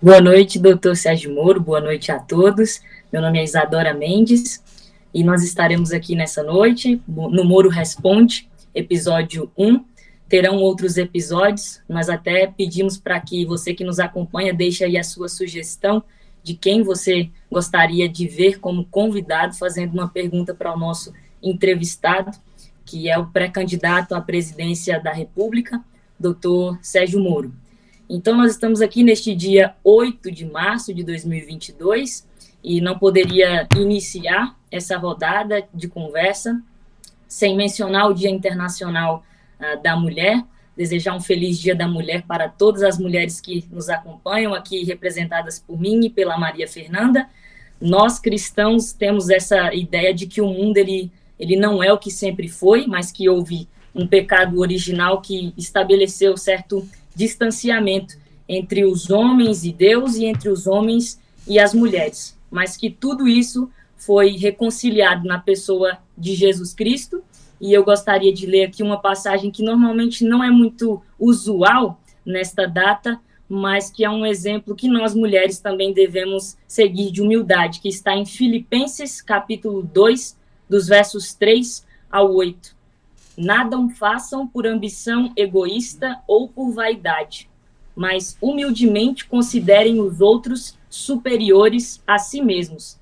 Boa noite, doutor Sérgio Moro, boa noite a todos. Meu nome é Isadora Mendes e nós estaremos aqui nessa noite no Moro Responde, episódio 1. Terão outros episódios, nós até pedimos para que você que nos acompanha deixe aí a sua sugestão de quem você gostaria de ver como convidado, fazendo uma pergunta para o nosso entrevistado, que é o pré-candidato à presidência da República, doutor Sérgio Moro. Então, nós estamos aqui neste dia 8 de março de 2022 e não poderia iniciar essa rodada de conversa sem mencionar o Dia Internacional da Mulher, desejar um feliz Dia da Mulher para todas as mulheres que nos acompanham, aqui representadas por mim e pela Maria Fernanda. Nós, cristãos, temos essa ideia de que o mundo ele não é o que sempre foi, mas que houve um pecado original que estabeleceu certo distanciamento entre os homens e Deus e entre os homens e as mulheres, mas que tudo isso foi reconciliado na pessoa de Jesus Cristo. E eu gostaria de ler aqui uma passagem que normalmente não é muito usual nesta data, mas que é um exemplo que nós mulheres também devemos seguir de humildade, que está em Filipenses capítulo 2, dos versos 3 ao 8. Nada façam por ambição egoísta ou por vaidade, mas humildemente considerem os outros superiores a si mesmos.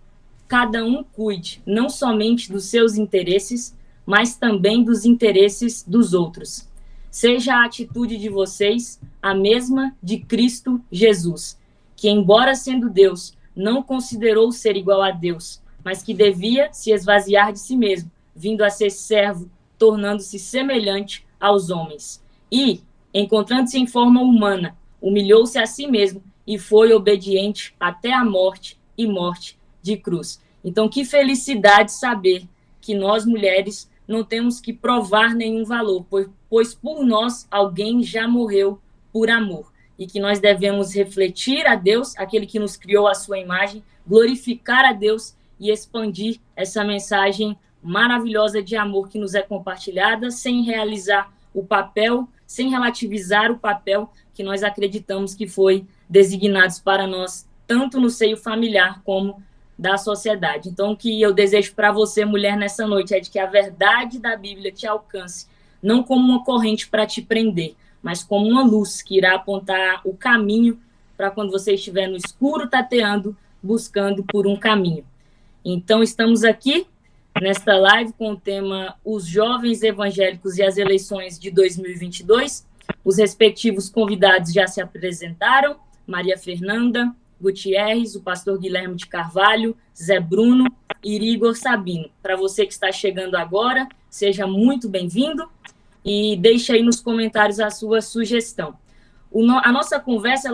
Cada um cuide não somente dos seus interesses, mas também dos interesses dos outros. Seja a atitude de vocês a mesma de Cristo Jesus, que, embora sendo Deus, não considerou ser igual a Deus, mas que devia se esvaziar de si mesmo, vindo a ser servo, tornando-se semelhante aos homens. E, encontrando-se em forma humana, humilhou-se a si mesmo e foi obediente até a morte e morte de cruz. Então, que felicidade saber que nós, mulheres, não temos que provar nenhum valor, pois por nós alguém já morreu por amor. E que nós devemos refletir a Deus, aquele que nos criou à sua imagem, glorificar a Deus e expandir essa mensagem maravilhosa de amor que nos é compartilhada, sem realizar o papel, sem relativizar o papel que nós acreditamos que foi designado para nós, tanto no seio familiar como da sociedade. Então, o que eu desejo para você, mulher, nessa noite, é de que a verdade da Bíblia te alcance, não como uma corrente para te prender, mas como uma luz que irá apontar o caminho para quando você estiver no escuro, tateando, buscando por um caminho. Então, estamos aqui nesta live com o tema Os Jovens Evangélicos e as Eleições de 2022. Os respectivos convidados já se apresentaram: Maria Fernanda Gutierrez, o pastor Guilherme de Carvalho, Zé Bruno e Igor Sabino. Para você que está chegando agora, seja muito bem-vindo e deixe aí nos comentários a sua sugestão. A nossa conversa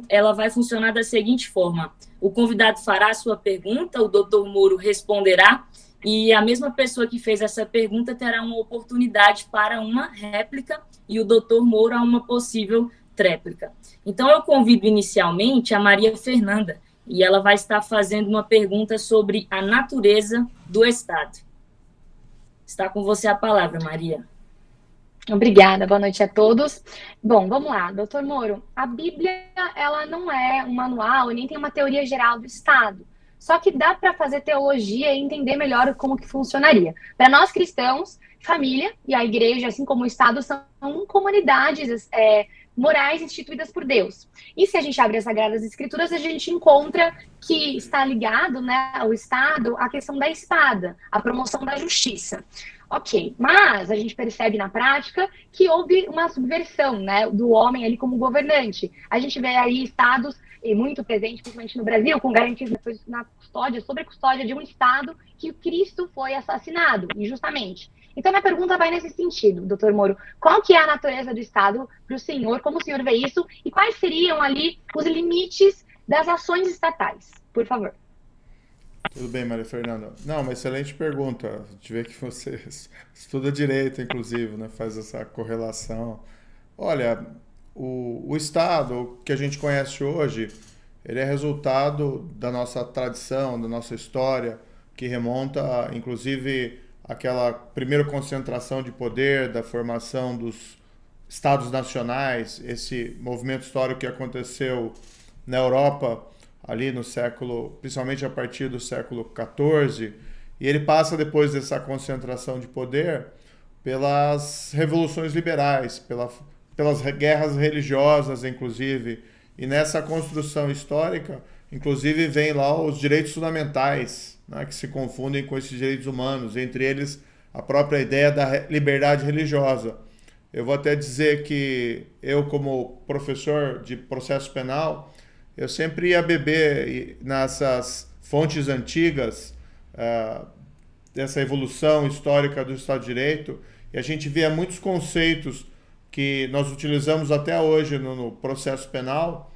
ela vai funcionar da seguinte forma: o convidado fará a sua pergunta, o doutor Moro responderá, e a mesma pessoa que fez essa pergunta terá uma oportunidade para uma réplica e o doutor Moro a uma possível tréplica. Então, eu convido inicialmente a Maria Fernanda, e ela vai estar fazendo uma pergunta sobre a natureza do Estado. Está com você a palavra, Maria. Obrigada, boa noite a todos. Bom, vamos lá, doutor Moro. A Bíblia, ela não é um manual e nem tem uma teoria geral do Estado. Só que dá para fazer teologia e entender melhor como que funcionaria. Para nós cristãos, família e a igreja, assim como o Estado, são comunidades morais instituídas por Deus. E se a gente abre as Sagradas Escrituras, a gente encontra que está ligado, né, ao Estado a questão da espada, a promoção da justiça. Ok, mas a gente percebe na prática que houve uma subversão, né, do homem ali como governante. A gente vê aí estados, e muito presente, principalmente no Brasil, com garantias na custódia, sobre a custódia de um estado que o Cristo foi assassinado, injustamente. Então, minha pergunta vai nesse sentido, doutor Moro. Qual que é a natureza do Estado para o senhor? Como o senhor vê isso? E quais seriam ali os limites das ações estatais? Por favor. Tudo bem, Maria Fernanda. Não, uma excelente pergunta. A gente vê que você estuda direito, inclusive, né? Faz essa correlação. Olha, o Estado que a gente conhece hoje, ele é resultado da nossa tradição, da nossa história, que remonta, inclusive, àquela primeira concentração de poder, da formação dos Estados nacionais, esse movimento histórico que aconteceu na Europa, ali no século, principalmente a partir do século XIV, e ele passa depois dessa concentração de poder pelas revoluções liberais, pelas guerras religiosas, inclusive, e nessa construção histórica, inclusive, vem lá os direitos fundamentais, né, que se confundem com esses direitos humanos, entre eles a própria ideia da liberdade religiosa. Eu vou até dizer que eu, como professor de processo penal, eu sempre ia beber nessas fontes antigas dessa evolução histórica do Estado de Direito, e a gente via muitos conceitos que nós utilizamos até hoje no processo penal,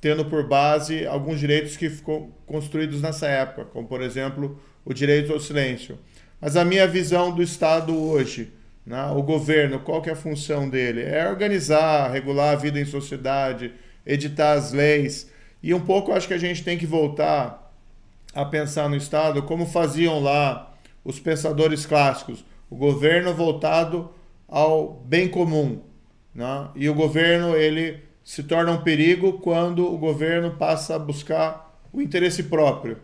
tendo por base alguns direitos que ficam construídos nessa época, como, por exemplo, o direito ao silêncio. Mas a minha visão do Estado hoje, né, o governo, qual que é a função dele? É organizar, regular a vida em sociedade, editar as leis, e um pouco acho que a gente tem que voltar a pensar no Estado como faziam lá os pensadores clássicos, o governo voltado ao bem comum, né? E o governo ele se torna um perigo quando o governo passa a buscar o interesse próprio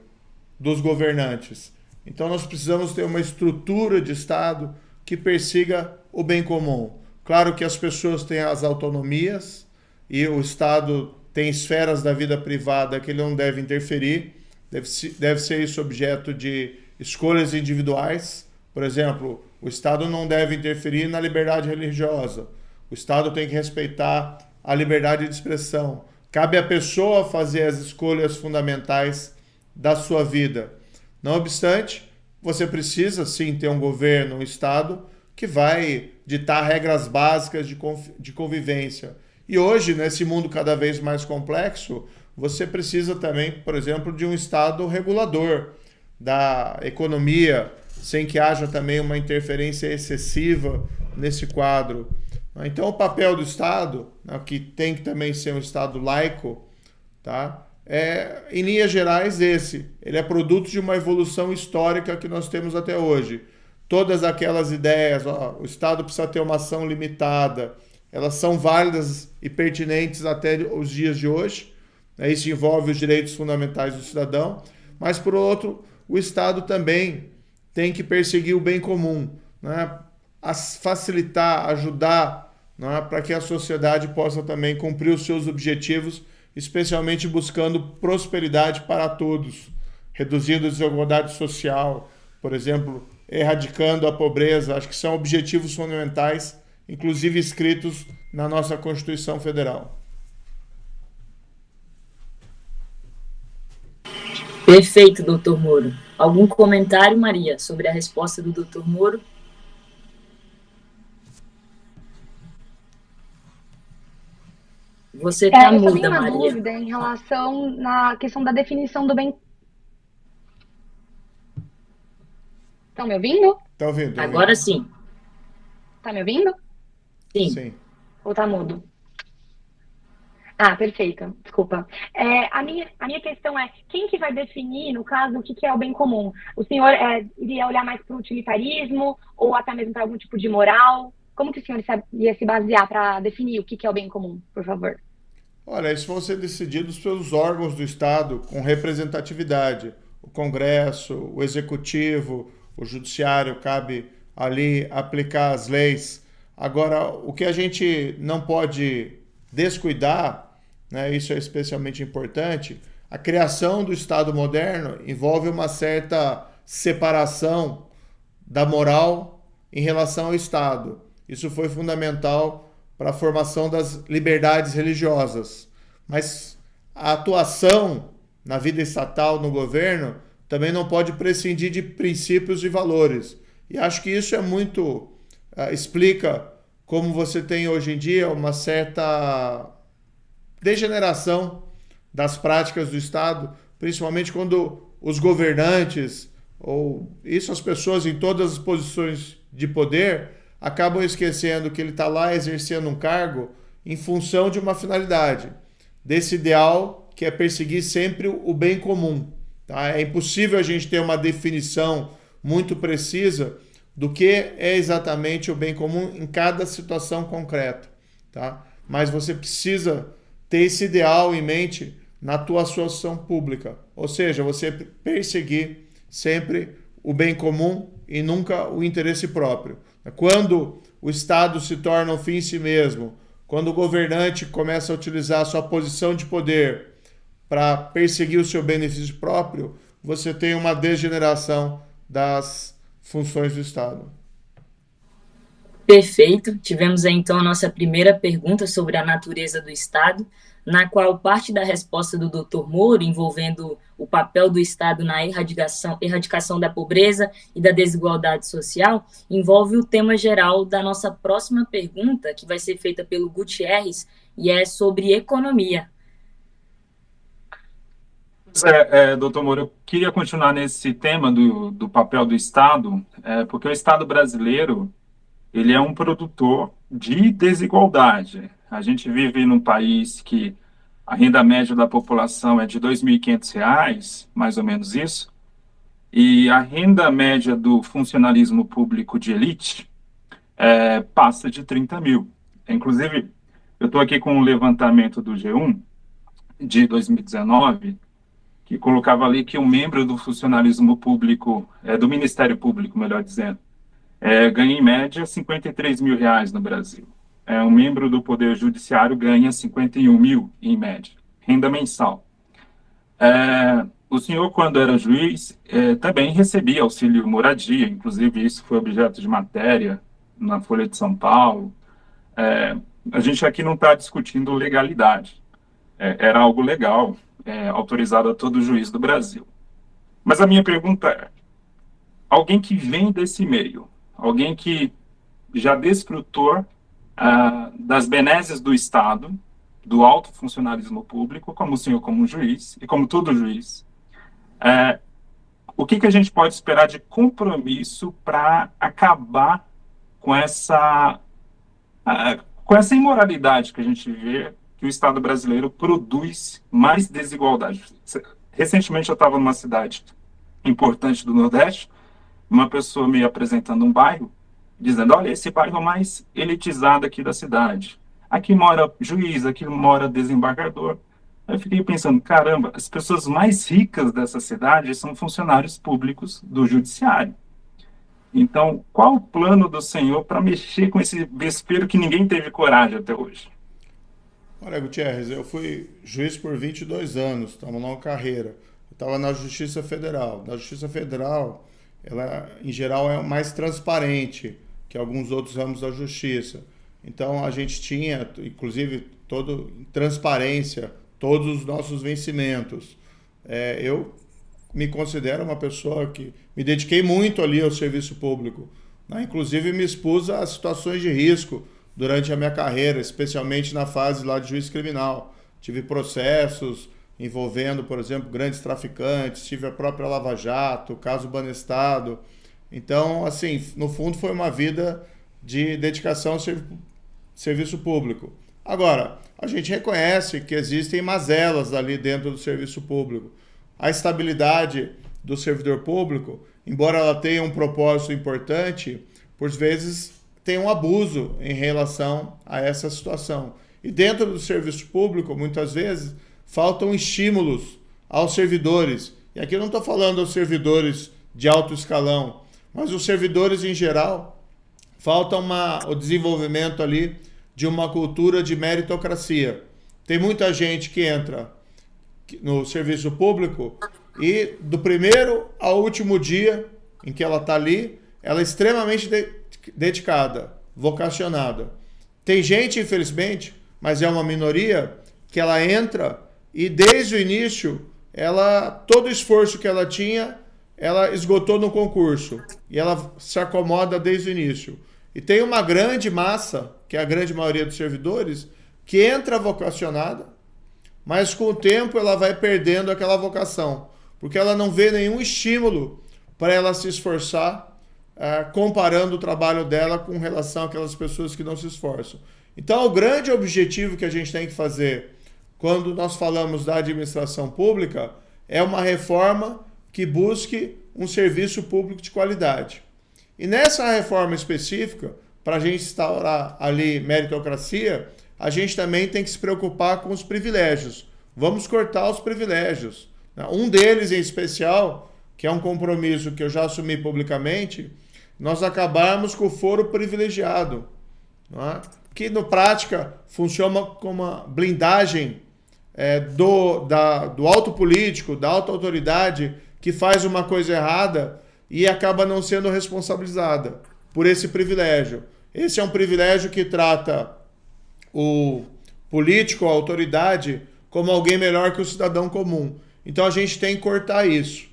dos governantes. Então nós precisamos ter uma estrutura de Estado que persiga o bem comum. Claro que as pessoas têm as autonomias e o Estado tem esferas da vida privada que ele não deve interferir, deve ser isso objeto de escolhas individuais. Por exemplo, o Estado não deve interferir na liberdade religiosa. O Estado tem que respeitar a liberdade de expressão. Cabe à pessoa fazer as escolhas fundamentais da sua vida. Não obstante, você precisa sim ter um governo, um Estado que vai ditar regras básicas de convivência. E hoje, nesse mundo cada vez mais complexo, você precisa também, por exemplo, de um Estado regulador da economia, sem que haja também uma interferência excessiva nesse quadro. Então, o papel do Estado, que tem que também ser um Estado laico, tá? Em linhas gerais, ele é produto de uma evolução histórica que nós temos até hoje. Todas aquelas ideias, o Estado precisa ter uma ação limitada, elas são válidas e pertinentes até os dias de hoje. Isso envolve os direitos fundamentais do cidadão, mas, por outro, o Estado também tem que perseguir o bem comum, né? Facilitar, ajudar, né? Para que a sociedade possa também cumprir os seus objetivos, especialmente buscando prosperidade para todos, reduzindo a desigualdade social, por exemplo, erradicando a pobreza. Acho que são objetivos fundamentais, inclusive escritos na nossa Constituição Federal. Perfeito, doutor Moro. Algum comentário, Maria, sobre a resposta do doutor Moro? Você está muda, Maria. Eu tenho uma dúvida em relação na questão da definição do bem. Estão me ouvindo? Está ouvindo? Agora sim. Está me ouvindo? Sim. Ou está mudo? Ah, perfeito. Desculpa. A minha questão é, quem que vai definir, no caso, o que é o bem comum? O senhor iria olhar mais para o utilitarismo ou até mesmo para algum tipo de moral? Como que o senhor ia se basear para definir o que é o bem comum, por favor? Olha, isso vão ser decididos pelos órgãos do Estado com representatividade. O Congresso, o Executivo, o Judiciário, cabe ali aplicar as leis. Agora, o que a gente não pode descuidar, né, isso é especialmente importante, a criação do Estado moderno envolve uma certa separação da moral em relação ao Estado. Isso foi fundamental para a formação das liberdades religiosas. Mas a atuação na vida estatal, no governo, também não pode prescindir de princípios e valores. E acho que isso é muito... explica como você tem hoje em dia uma certa degeneração das práticas do Estado, principalmente quando os governantes, ou isso as pessoas em todas as posições de poder, acabam esquecendo que ele está lá exercendo um cargo em função de uma finalidade, desse ideal que é perseguir sempre o bem comum. Tá? É impossível a gente ter uma definição muito precisa do que é exatamente o bem comum em cada situação concreta. Tá? Mas você precisa ter esse ideal em mente na tua atuação pública. Ou seja, você perseguir sempre o bem comum e nunca o interesse próprio. Quando o Estado se torna um fim em si mesmo, quando o governante começa a utilizar a sua posição de poder para perseguir o seu benefício próprio, você tem uma degeneração das funções do Estado. Perfeito. Tivemos aí então a nossa primeira pergunta sobre a natureza do Estado, na qual parte da resposta do Dr. Moro, envolvendo o papel do Estado na erradicação da pobreza e da desigualdade social, envolve o tema geral da nossa próxima pergunta, que vai ser feita pelo Gutierrez, e é sobre economia. Doutor Moro, eu queria continuar nesse tema do papel do Estado, porque o Estado brasileiro ele é um produtor de desigualdade. A gente vive num país que a renda média da população é de R$ 2.500, mais ou menos isso, e a renda média do funcionalismo público de elite passa de 30 mil. Inclusive, eu estou aqui com um levantamento do G1 de 2019, que colocava ali que um membro do funcionalismo público, do Ministério Público, melhor dizendo, ganha em média R$53 mil no Brasil. Um membro do Poder Judiciário ganha 51 mil em média, renda mensal. O senhor, quando era juiz, também recebia auxílio moradia, inclusive isso foi objeto de matéria na Folha de São Paulo. A gente aqui não está discutindo legalidade. Era algo legal, autorizado a todo juiz do Brasil. Mas a minha pergunta é, alguém que vem desse meio, alguém que já desfrutou das benesses do Estado, do alto funcionalismo público, como o senhor como juiz, e como todo juiz, o que a gente pode esperar de compromisso para acabar com essa imoralidade que a gente vê que o Estado brasileiro produz mais desigualdade? Recentemente eu estava numa cidade importante do Nordeste, uma pessoa me apresentando um bairro, dizendo, olha, esse bairro é o mais elitizado aqui da cidade. Aqui mora juiz, aqui mora desembargador. Eu fiquei pensando, caramba, as pessoas mais ricas dessa cidade são funcionários públicos do judiciário. Então, qual o plano do senhor para mexer com esse vespeiro que ninguém teve coragem até hoje? Olha, Gutierrez, eu fui juiz por 22 anos, estava numa carreira. Eu estava na Justiça Federal. Na Justiça Federal, ela, em geral, é mais transparente que alguns outros ramos da Justiça. Então, a gente tinha, inclusive, transparência, todos os nossos vencimentos. Eu me considero uma pessoa que me dediquei muito ali ao serviço público, né? Inclusive, me expus a situações de risco durante a minha carreira, especialmente na fase lá de juiz criminal. Tive processos envolvendo, por exemplo, grandes traficantes, tive a própria Lava Jato, o caso Banestado. Então, assim, no fundo foi uma vida de dedicação ao serviço público. Agora, a gente reconhece que existem mazelas ali dentro do serviço público. A estabilidade do servidor público, embora ela tenha um propósito importante, por vezes tem um abuso em relação a essa situação. E dentro do serviço público, muitas vezes, faltam estímulos aos servidores. E aqui eu não estou falando aos servidores de alto escalão, mas os servidores em geral, falta o desenvolvimento ali de uma cultura de meritocracia. Tem muita gente que entra no serviço público e do primeiro ao último dia em que ela está ali, ela é extremamente dedicada, vocacionada. Tem gente, infelizmente, mas é uma minoria, que ela entra e desde o início, todo o esforço que ela tinha, ela esgotou no concurso. E ela se acomoda desde o início. E tem uma grande massa, que é a grande maioria dos servidores, que entra vocacionada, mas com o tempo ela vai perdendo aquela vocação, porque ela não vê nenhum estímulo para ela se esforçar, comparando o trabalho dela com relação àquelas pessoas que não se esforçam. Então, o grande objetivo que a gente tem que fazer quando nós falamos da administração pública é uma reforma que busque um serviço público de qualidade. E nessa reforma específica, para a gente instaurar ali meritocracia, a gente também tem que se preocupar com os privilégios. Vamos cortar os privilégios. Um deles, em especial, que é um compromisso que eu já assumi publicamente, nós acabarmos com o foro privilegiado, não é? Que, na prática, funciona como uma blindagem do alto político, da alta autoridade, que faz uma coisa errada e acaba não sendo responsabilizada por esse privilégio. Esse é um privilégio que trata o político, a autoridade, como alguém melhor que o cidadão comum. Então a gente tem que cortar isso.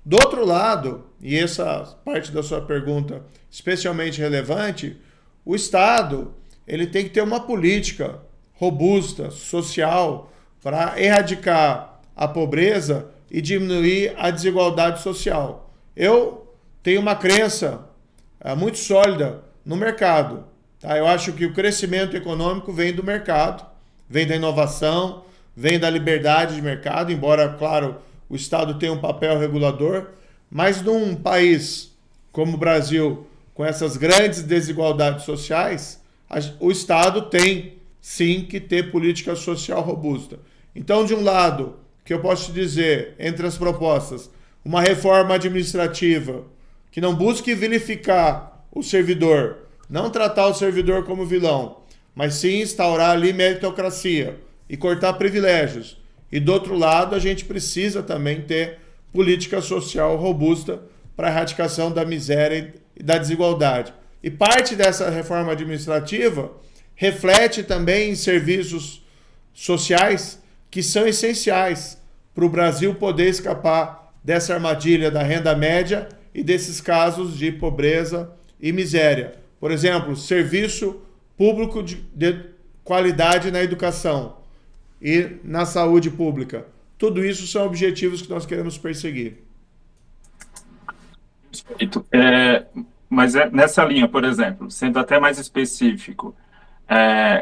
Do outro lado, e essa parte da sua pergunta especialmente relevante, o Estado ele tem que ter uma política robusta, social, para erradicar a pobreza e diminuir a desigualdade social. Eu tenho uma crença muito sólida no mercado. Tá? Eu acho que o crescimento econômico vem do mercado, vem da inovação, vem da liberdade de mercado, embora, claro, o Estado tenha um papel regulador, mas num país como o Brasil, com essas grandes desigualdades sociais, o Estado tem, sim, que ter política social robusta. Então, de um lado, que eu posso te dizer, entre as propostas, uma reforma administrativa que não busque vilificar o servidor, não tratar o servidor como vilão, mas sim instaurar ali meritocracia e cortar privilégios. E do outro lado, a gente precisa também ter política social robusta para a erradicação da miséria e da desigualdade. E parte dessa reforma administrativa reflete também em serviços sociais que são essenciais para o Brasil poder escapar dessa armadilha da renda média e desses casos de pobreza e miséria. Por exemplo, serviço público de qualidade na educação e na saúde pública. Tudo isso são objetivos que nós queremos perseguir. Mas nessa linha, por exemplo, sendo até mais específico,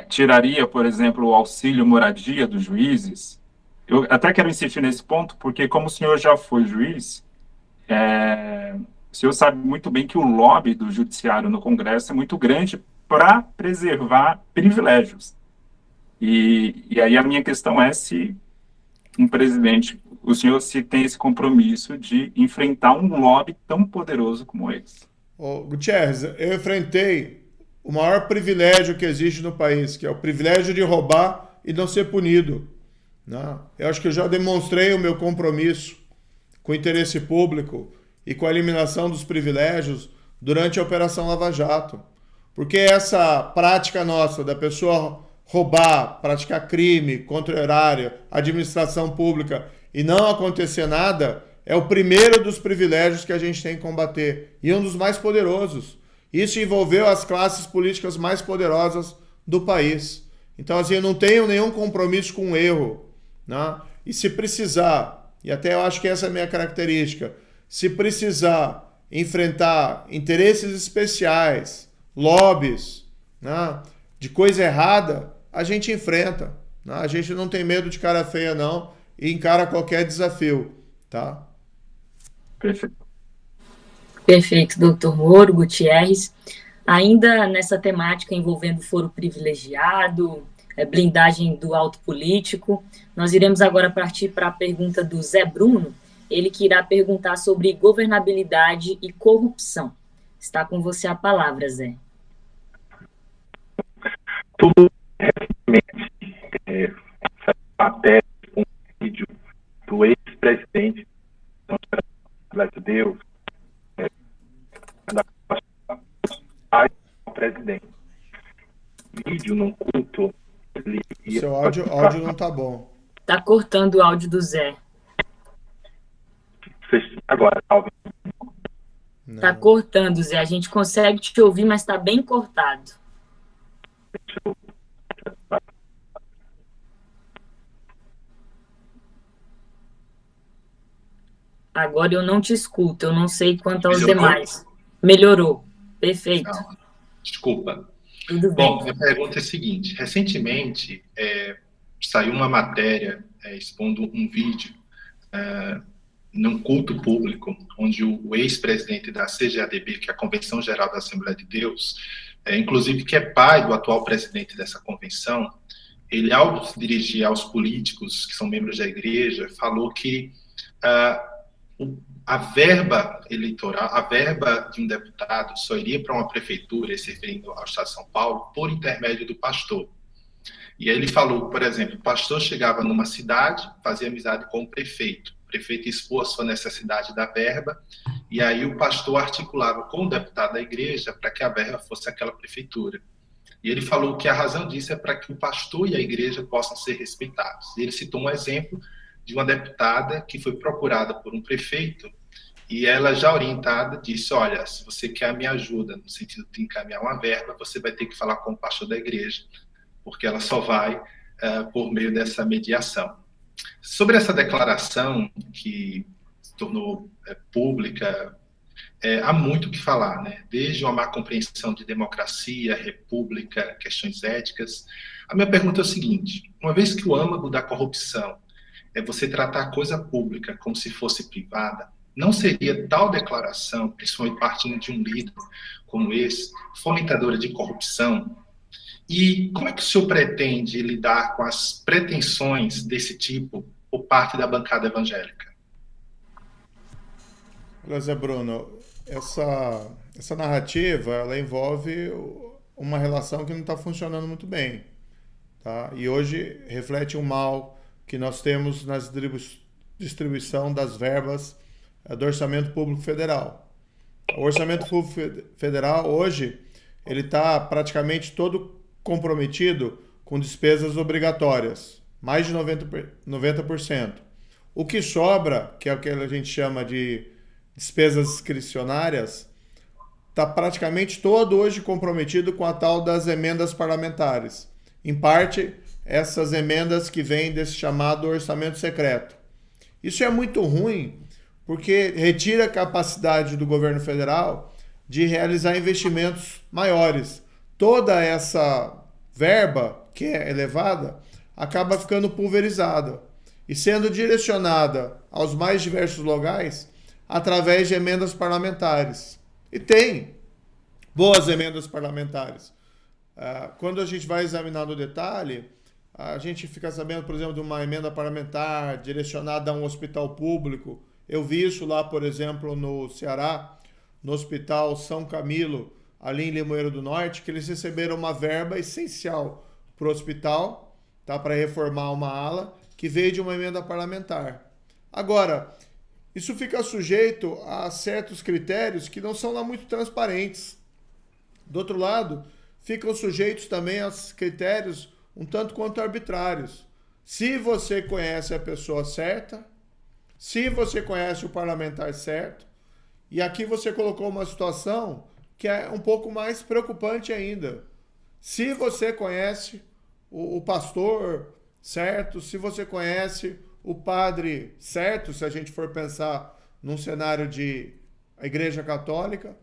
tiraria, por exemplo, o auxílio moradia dos juízes? Eu até quero insistir nesse ponto, porque como o senhor já foi juiz, o senhor sabe muito bem que o lobby do judiciário no Congresso é muito grande para preservar privilégios. E aí a minha questão é se um presidente, o senhor se tem esse compromisso de enfrentar um lobby tão poderoso como esse. Gutierrez, eu enfrentei o maior privilégio que existe no país, que é o privilégio de roubar e não ser punido. Né? Eu acho que eu já demonstrei o meu compromisso com o interesse público e com a eliminação dos privilégios durante a Operação Lava Jato. Porque essa prática nossa da pessoa roubar, praticar crime contra o erário, administração pública e não acontecer nada, é o primeiro dos privilégios que a gente tem que combater e um dos mais poderosos. Isso envolveu as classes políticas mais poderosas do país. Então, assim, eu não tenho nenhum compromisso com o erro, né? E se precisar, e até eu acho que essa é a minha característica, se precisar enfrentar interesses especiais, lobbies, né, de coisa errada, a gente enfrenta. Né? A gente não tem medo de cara feia, não, e encara qualquer desafio, tá? Perfeito. Perfeito, doutor Moro, Gutierrez. Ainda nessa temática envolvendo foro privilegiado, blindagem do alto político, nós iremos agora partir para a pergunta do Zé Bruno, ele que irá perguntar sobre governabilidade e corrupção. Está com você a palavra, Zé. Tudo recentemente, essa matéria, um vídeo do ex-presidente de Deus, o presidente. Vídeo num culto. Seu áudio não tá bom. Tá cortando o áudio do Zé. Agora, Não. Tá cortando, Zé. A gente consegue te ouvir, mas tá bem cortado. Agora eu não te escuto, eu não sei quanto aos demais. Melhorou. Perfeito. Não, desculpa. Tudo Bom, bem. minha pergunta é a seguinte. Recentemente, saiu uma matéria expondo um vídeo num culto público, onde o ex-presidente da CGADB, que é a Convenção Geral da Assembleia de Deus, inclusive que é pai do atual presidente dessa convenção, ele, ao se dirigir aos políticos que são membros da igreja, falou que a verba eleitoral, a verba de um deputado só iria para uma prefeitura, se referindo ao Estado de São Paulo, por intermédio do pastor. E aí ele falou, por exemplo, o pastor chegava numa cidade, fazia amizade com o prefeito expôs a sua necessidade da verba, e aí o pastor articulava com o deputado da igreja para que a verba fosse aquela prefeitura. E ele falou que a razão disso é para que o pastor e a igreja possam ser respeitados. E ele citou um exemplo de uma deputada que foi procurada por um prefeito, e ela, já orientada, disse: olha, se você quer a minha ajuda no sentido de encaminhar uma verba, você vai ter que falar com o pastor da igreja, porque ela só vai por meio dessa mediação. Sobre essa declaração que se tornou pública, há muito o que falar, né? Desde uma má compreensão de democracia, república, questões éticas. A minha pergunta é o seguinte: uma vez que o âmago da corrupção é você tratar a coisa pública como se fosse privada, não seria tal declaração, principalmente partindo de um líder como esse, fomentadora de corrupção? E como é que o senhor pretende lidar com as pretensões desse tipo por parte da bancada evangélica? Olha, Zé Bruno, essa narrativa, ela envolve uma relação que não está funcionando muito bem, tá? E hoje reflete o mal que nós temos na distribuição das verbas do Orçamento Público Federal. O Orçamento Público Federal, hoje, ele está praticamente todo comprometido com despesas obrigatórias, mais de 90%. O que sobra, que é o que a gente chama de despesas discricionárias, está praticamente todo hoje comprometido com a tal das emendas parlamentares. Em parte, essas emendas que vêm desse chamado orçamento secreto. Isso é muito ruim, porque retira a capacidade do governo federal de realizar investimentos maiores. Toda essa verba, que é elevada, acaba ficando pulverizada e sendo direcionada aos mais diversos locais através de emendas parlamentares. E tem boas emendas parlamentares. Quando a gente vai examinar no detalhe, a gente fica sabendo, por exemplo, de uma emenda parlamentar direcionada a um hospital público. Eu vi isso lá, por exemplo, no Ceará, no Hospital São Camilo, ali em Limoeiro do Norte, que eles receberam uma verba essencial para o hospital, tá, para reformar uma ala, que veio de uma emenda parlamentar. Agora, isso fica sujeito a certos critérios que não são lá muito transparentes. Do outro lado, ficam sujeitos também a critérios um tanto quanto arbitrários. Se você conhece a pessoa certa, se você conhece o parlamentar certo, e aqui você colocou uma situação que é um pouco mais preocupante ainda. Se você conhece o pastor certo, se você conhece o padre certo, se a gente for pensar num cenário de Igreja Católica,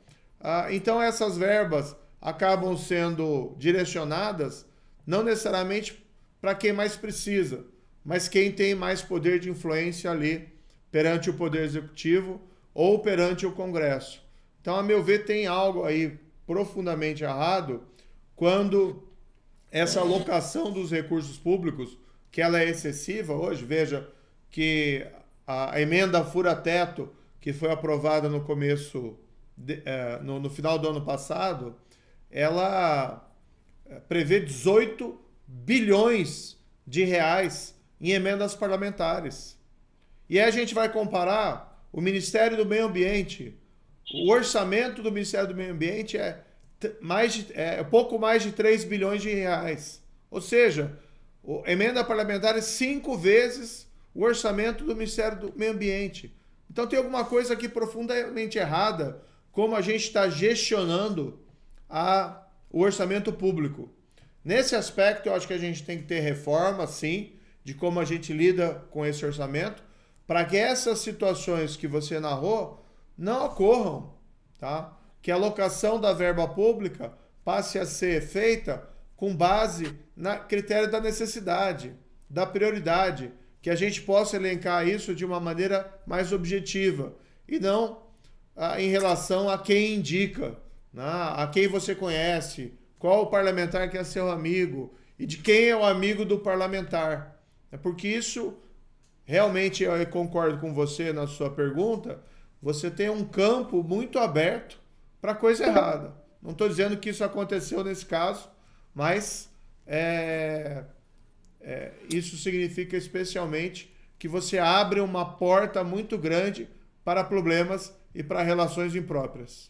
então essas verbas acabam sendo direcionadas não necessariamente para quem mais precisa, mas quem tem mais poder de influência ali perante o Poder Executivo ou perante o Congresso. Então, a meu ver, tem algo aí profundamente errado quando essa alocação dos recursos públicos, que ela é excessiva hoje. Veja que a emenda fura-teto, que foi aprovada no começo, no final do ano passado, ela prevê 18 bilhões de reais em emendas parlamentares. E aí a gente vai comparar o Ministério do Meio Ambiente. O orçamento do Ministério do Meio Ambiente é pouco mais de 3 bilhões de reais. Ou seja, a emenda parlamentar é 5 vezes o orçamento do Ministério do Meio Ambiente. Então tem alguma coisa aqui profundamente errada, como a gente está gestionando o orçamento público. Nesse aspecto, eu acho que a gente tem que ter reforma, sim, de como a gente lida com esse orçamento, para que essas situações que você narrou não ocorram, tá? Que a alocação da verba pública passe a ser feita com base no critério da necessidade, da prioridade, que a gente possa elencar isso de uma maneira mais objetiva e não em relação a quem indica, né? A quem você conhece, qual o parlamentar que é seu amigo e de quem é o amigo do parlamentar. É porque isso, realmente, eu concordo com você na sua pergunta, você tem um campo muito aberto para coisa errada. Não estou dizendo que isso aconteceu nesse caso, mas isso significa especialmente que você abre uma porta muito grande para problemas e para relações impróprias.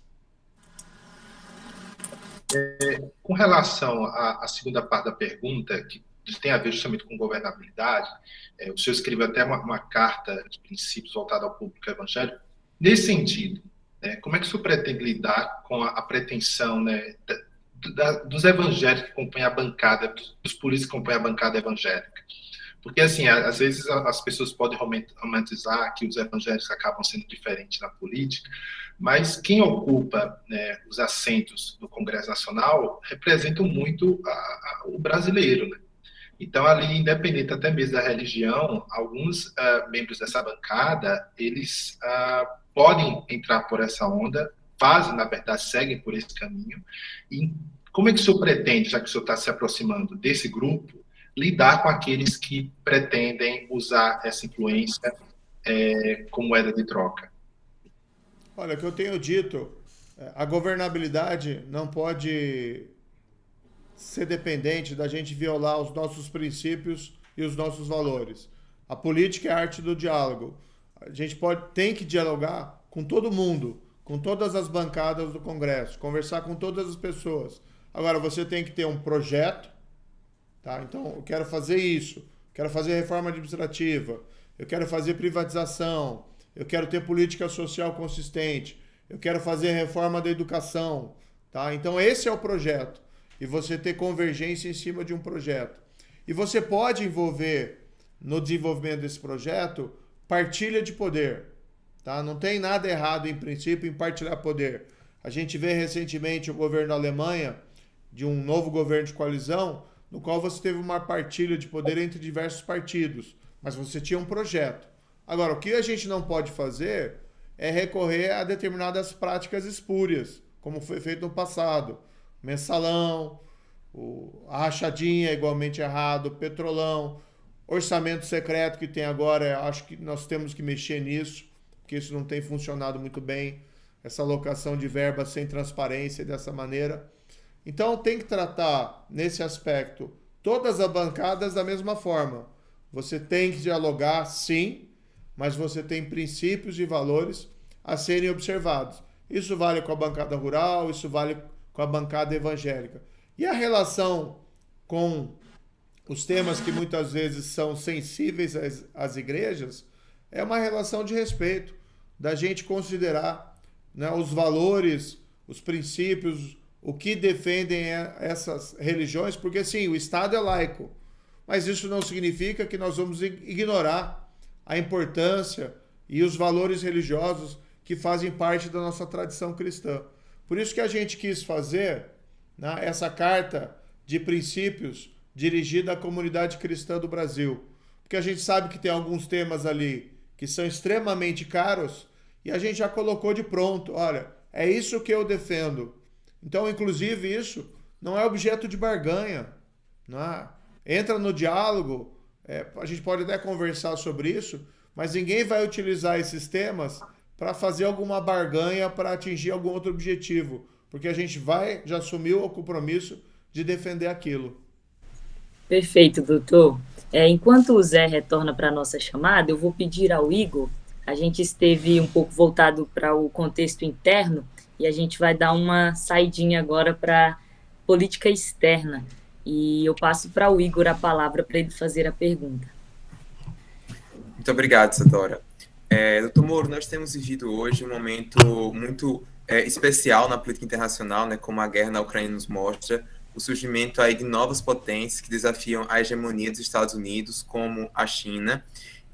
Com relação à segunda parte da pergunta, que tem a ver justamente com governabilidade, o senhor escreveu até uma carta de princípios voltada ao público evangélico. Nesse sentido, como é que o senhor pretende lidar com a pretensão, né, dos evangélicos que compõem a bancada, dos políticos que compõem a bancada evangélica? Porque, assim, às vezes as pessoas podem romantizar que os evangélicos acabam sendo diferentes na política, mas quem ocupa, né, os assentos do Congresso Nacional representam muito o brasileiro, né? Então, ali, independente até mesmo da religião, alguns membros dessa bancada, eles podem entrar por essa onda, fazem, na verdade, seguem por esse caminho. E como é que o senhor pretende, já que o senhor está se aproximando desse grupo, lidar com aqueles que pretendem usar essa influência como moeda de troca? Olha, o que eu tenho dito, a governabilidade não pode ser dependente da gente violar os nossos princípios e os nossos valores. A política é a arte do diálogo. A gente tem que dialogar com todo mundo, com todas as bancadas do Congresso, conversar com todas as pessoas. Agora, você tem que ter um projeto, tá? Então, eu quero fazer isso, quero fazer reforma administrativa, eu quero fazer privatização, eu quero ter política social consistente, eu quero fazer reforma da educação, tá? Então, esse é o projeto. E você ter convergência em cima de um projeto. E você pode envolver no desenvolvimento desse projeto partilha de poder, tá? Não tem nada errado, em princípio, em partilhar poder. A gente vê recentemente o governo da Alemanha, de um novo governo de coalizão, no qual você teve uma partilha de poder entre diversos partidos, mas você tinha um projeto. Agora, o que a gente não pode fazer é recorrer a determinadas práticas espúrias, como foi feito no passado. Mensalão, a rachadinha é igualmente errado, o petrolão, orçamento secreto que tem agora, acho que nós temos que mexer nisso, porque isso não tem funcionado muito bem, essa alocação de verba sem transparência dessa maneira. Então tem que tratar, nesse aspecto, todas as bancadas da mesma forma. Você tem que dialogar, sim, mas você tem princípios e valores a serem observados. Isso vale com a bancada rural, isso vale com a bancada evangélica. E a relação com os temas que muitas vezes são sensíveis às igrejas é uma relação de respeito, da gente considerar, né, os valores, os princípios, o que defendem essas religiões, porque sim, o Estado é laico, mas isso não significa que nós vamos ignorar a importância e os valores religiosos que fazem parte da nossa tradição cristã. Por isso que a gente quis fazer, né, essa carta de princípios dirigida à comunidade cristã do Brasil. Porque a gente sabe que tem alguns temas ali que são extremamente caros e a gente já colocou de pronto. Olha, é isso que eu defendo. Então, inclusive, isso não é objeto de barganha. Né? Entra no diálogo, a gente pode até conversar sobre isso, mas ninguém vai utilizar esses temas para fazer alguma barganha para atingir algum outro objetivo, porque a gente já assumiu o compromisso de defender aquilo. Perfeito, doutor. Enquanto o Zé retorna para a nossa chamada, eu vou pedir ao Igor, a gente esteve um pouco voltado para o contexto interno, e a gente vai dar uma saidinha agora para política externa, e eu passo para o Igor a palavra para ele fazer a pergunta. Muito obrigado, Sadora. Doutor Moro, nós temos vivido hoje um momento muito especial na política internacional, né, como a guerra na Ucrânia nos mostra, o surgimento aí de novas potências que desafiam a hegemonia dos Estados Unidos, como a China,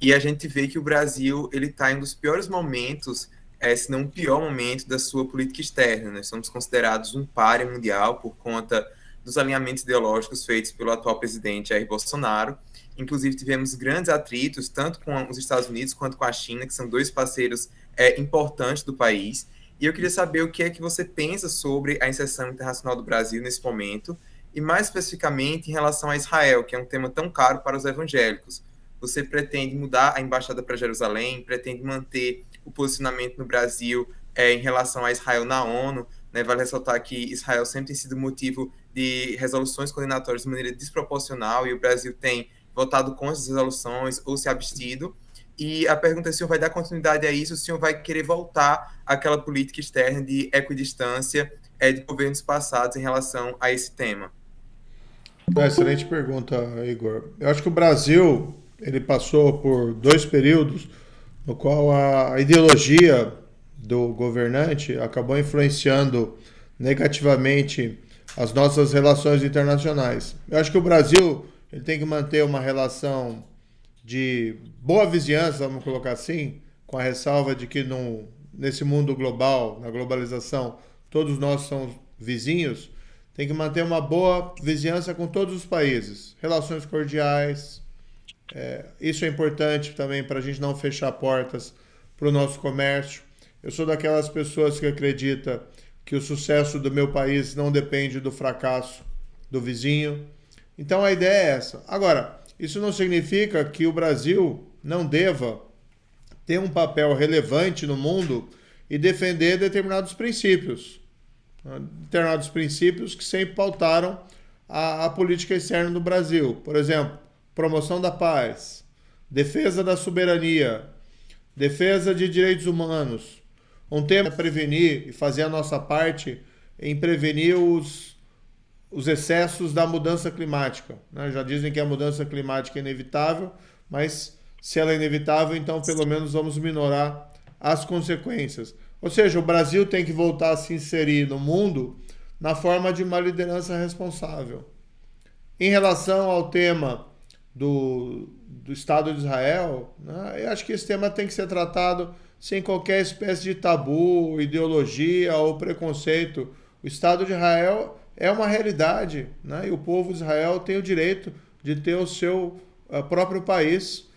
e a gente vê que o Brasil está em um dos piores momentos, se não o pior momento da sua política externa. Nós somos considerados um pária mundial por conta dos alinhamentos ideológicos feitos pelo atual presidente Jair Bolsonaro. Inclusive, tivemos grandes atritos, tanto com os Estados Unidos quanto com a China, que são dois parceiros importantes do país. E eu queria saber o que é que você pensa sobre a inserção internacional do Brasil nesse momento e mais especificamente em relação a Israel, que é um tema tão caro para os evangélicos. Você pretende mudar a embaixada para Jerusalém, pretende manter o posicionamento no Brasil em relação a Israel na ONU, né? Vale ressaltar que Israel sempre tem sido motivo de resoluções condenatórias de maneira desproporcional, e o Brasil tem votado contra as resoluções ou se abstido. E a pergunta é se o senhor vai dar continuidade a isso, ou se o senhor vai querer voltar àquela política externa de equidistância de governos passados em relação a esse tema. Excelente pergunta, Igor. Eu acho que o Brasil ele passou por 2 períodos no qual a ideologia do governante acabou influenciando negativamente as nossas relações internacionais. Eu acho que o Brasil ele tem que manter uma relação de boa vizinhança, vamos colocar assim, com a ressalva de que nesse mundo global, na globalização, todos nós somos vizinhos, tem que manter uma boa vizinhança com todos os países, relações cordiais. Isso é importante também para a gente não fechar portas para o nosso comércio. Eu sou daquelas pessoas que acredita que o sucesso do meu país não depende do fracasso do vizinho. Então a ideia é essa. Agora, isso não significa que o Brasil não deva ter um papel relevante no mundo e defender determinados princípios. Determinados princípios que sempre pautaram a política externa do Brasil. Por exemplo, promoção da paz, defesa da soberania, defesa de direitos humanos. Um tema é prevenir e fazer a nossa parte em prevenir os excessos da mudança climática. Já dizem que a mudança climática é inevitável, mas se ela é inevitável, então pelo menos vamos minorar as consequências. Ou seja, o Brasil tem que voltar a se inserir no mundo na forma de uma liderança responsável. Em relação ao tema do Estado de Israel, eu acho que esse tema tem que ser tratado sem qualquer espécie de tabu, ideologia ou preconceito. O Estado de Israel é uma realidade, e o povo de Israel tem o direito de ter o seu próprio país,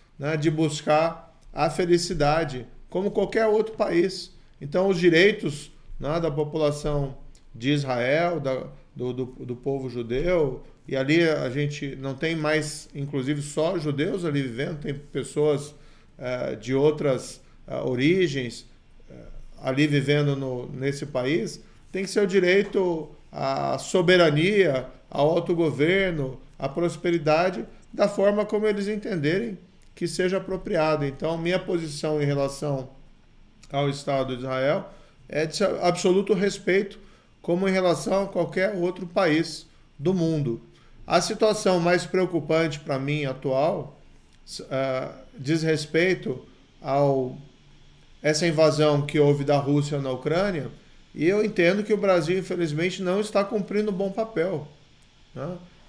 de buscar a felicidade, como qualquer outro país. Então, os direitos da população de Israel, do povo judeu, e ali a gente não tem mais, inclusive, só judeus ali vivendo, tem pessoas de outras origens ali vivendo nesse país, tem que ser o direito à soberania, ao autogoverno, à prosperidade, da forma como eles entenderem que seja apropriado. Então, minha posição em relação ao Estado de Israel é de absoluto respeito, como em relação a qualquer outro país do mundo. A situação mais preocupante para mim atual diz respeito essa invasão que houve da Rússia na Ucrânia, e eu entendo que o Brasil, infelizmente, não está cumprindo um bom papel.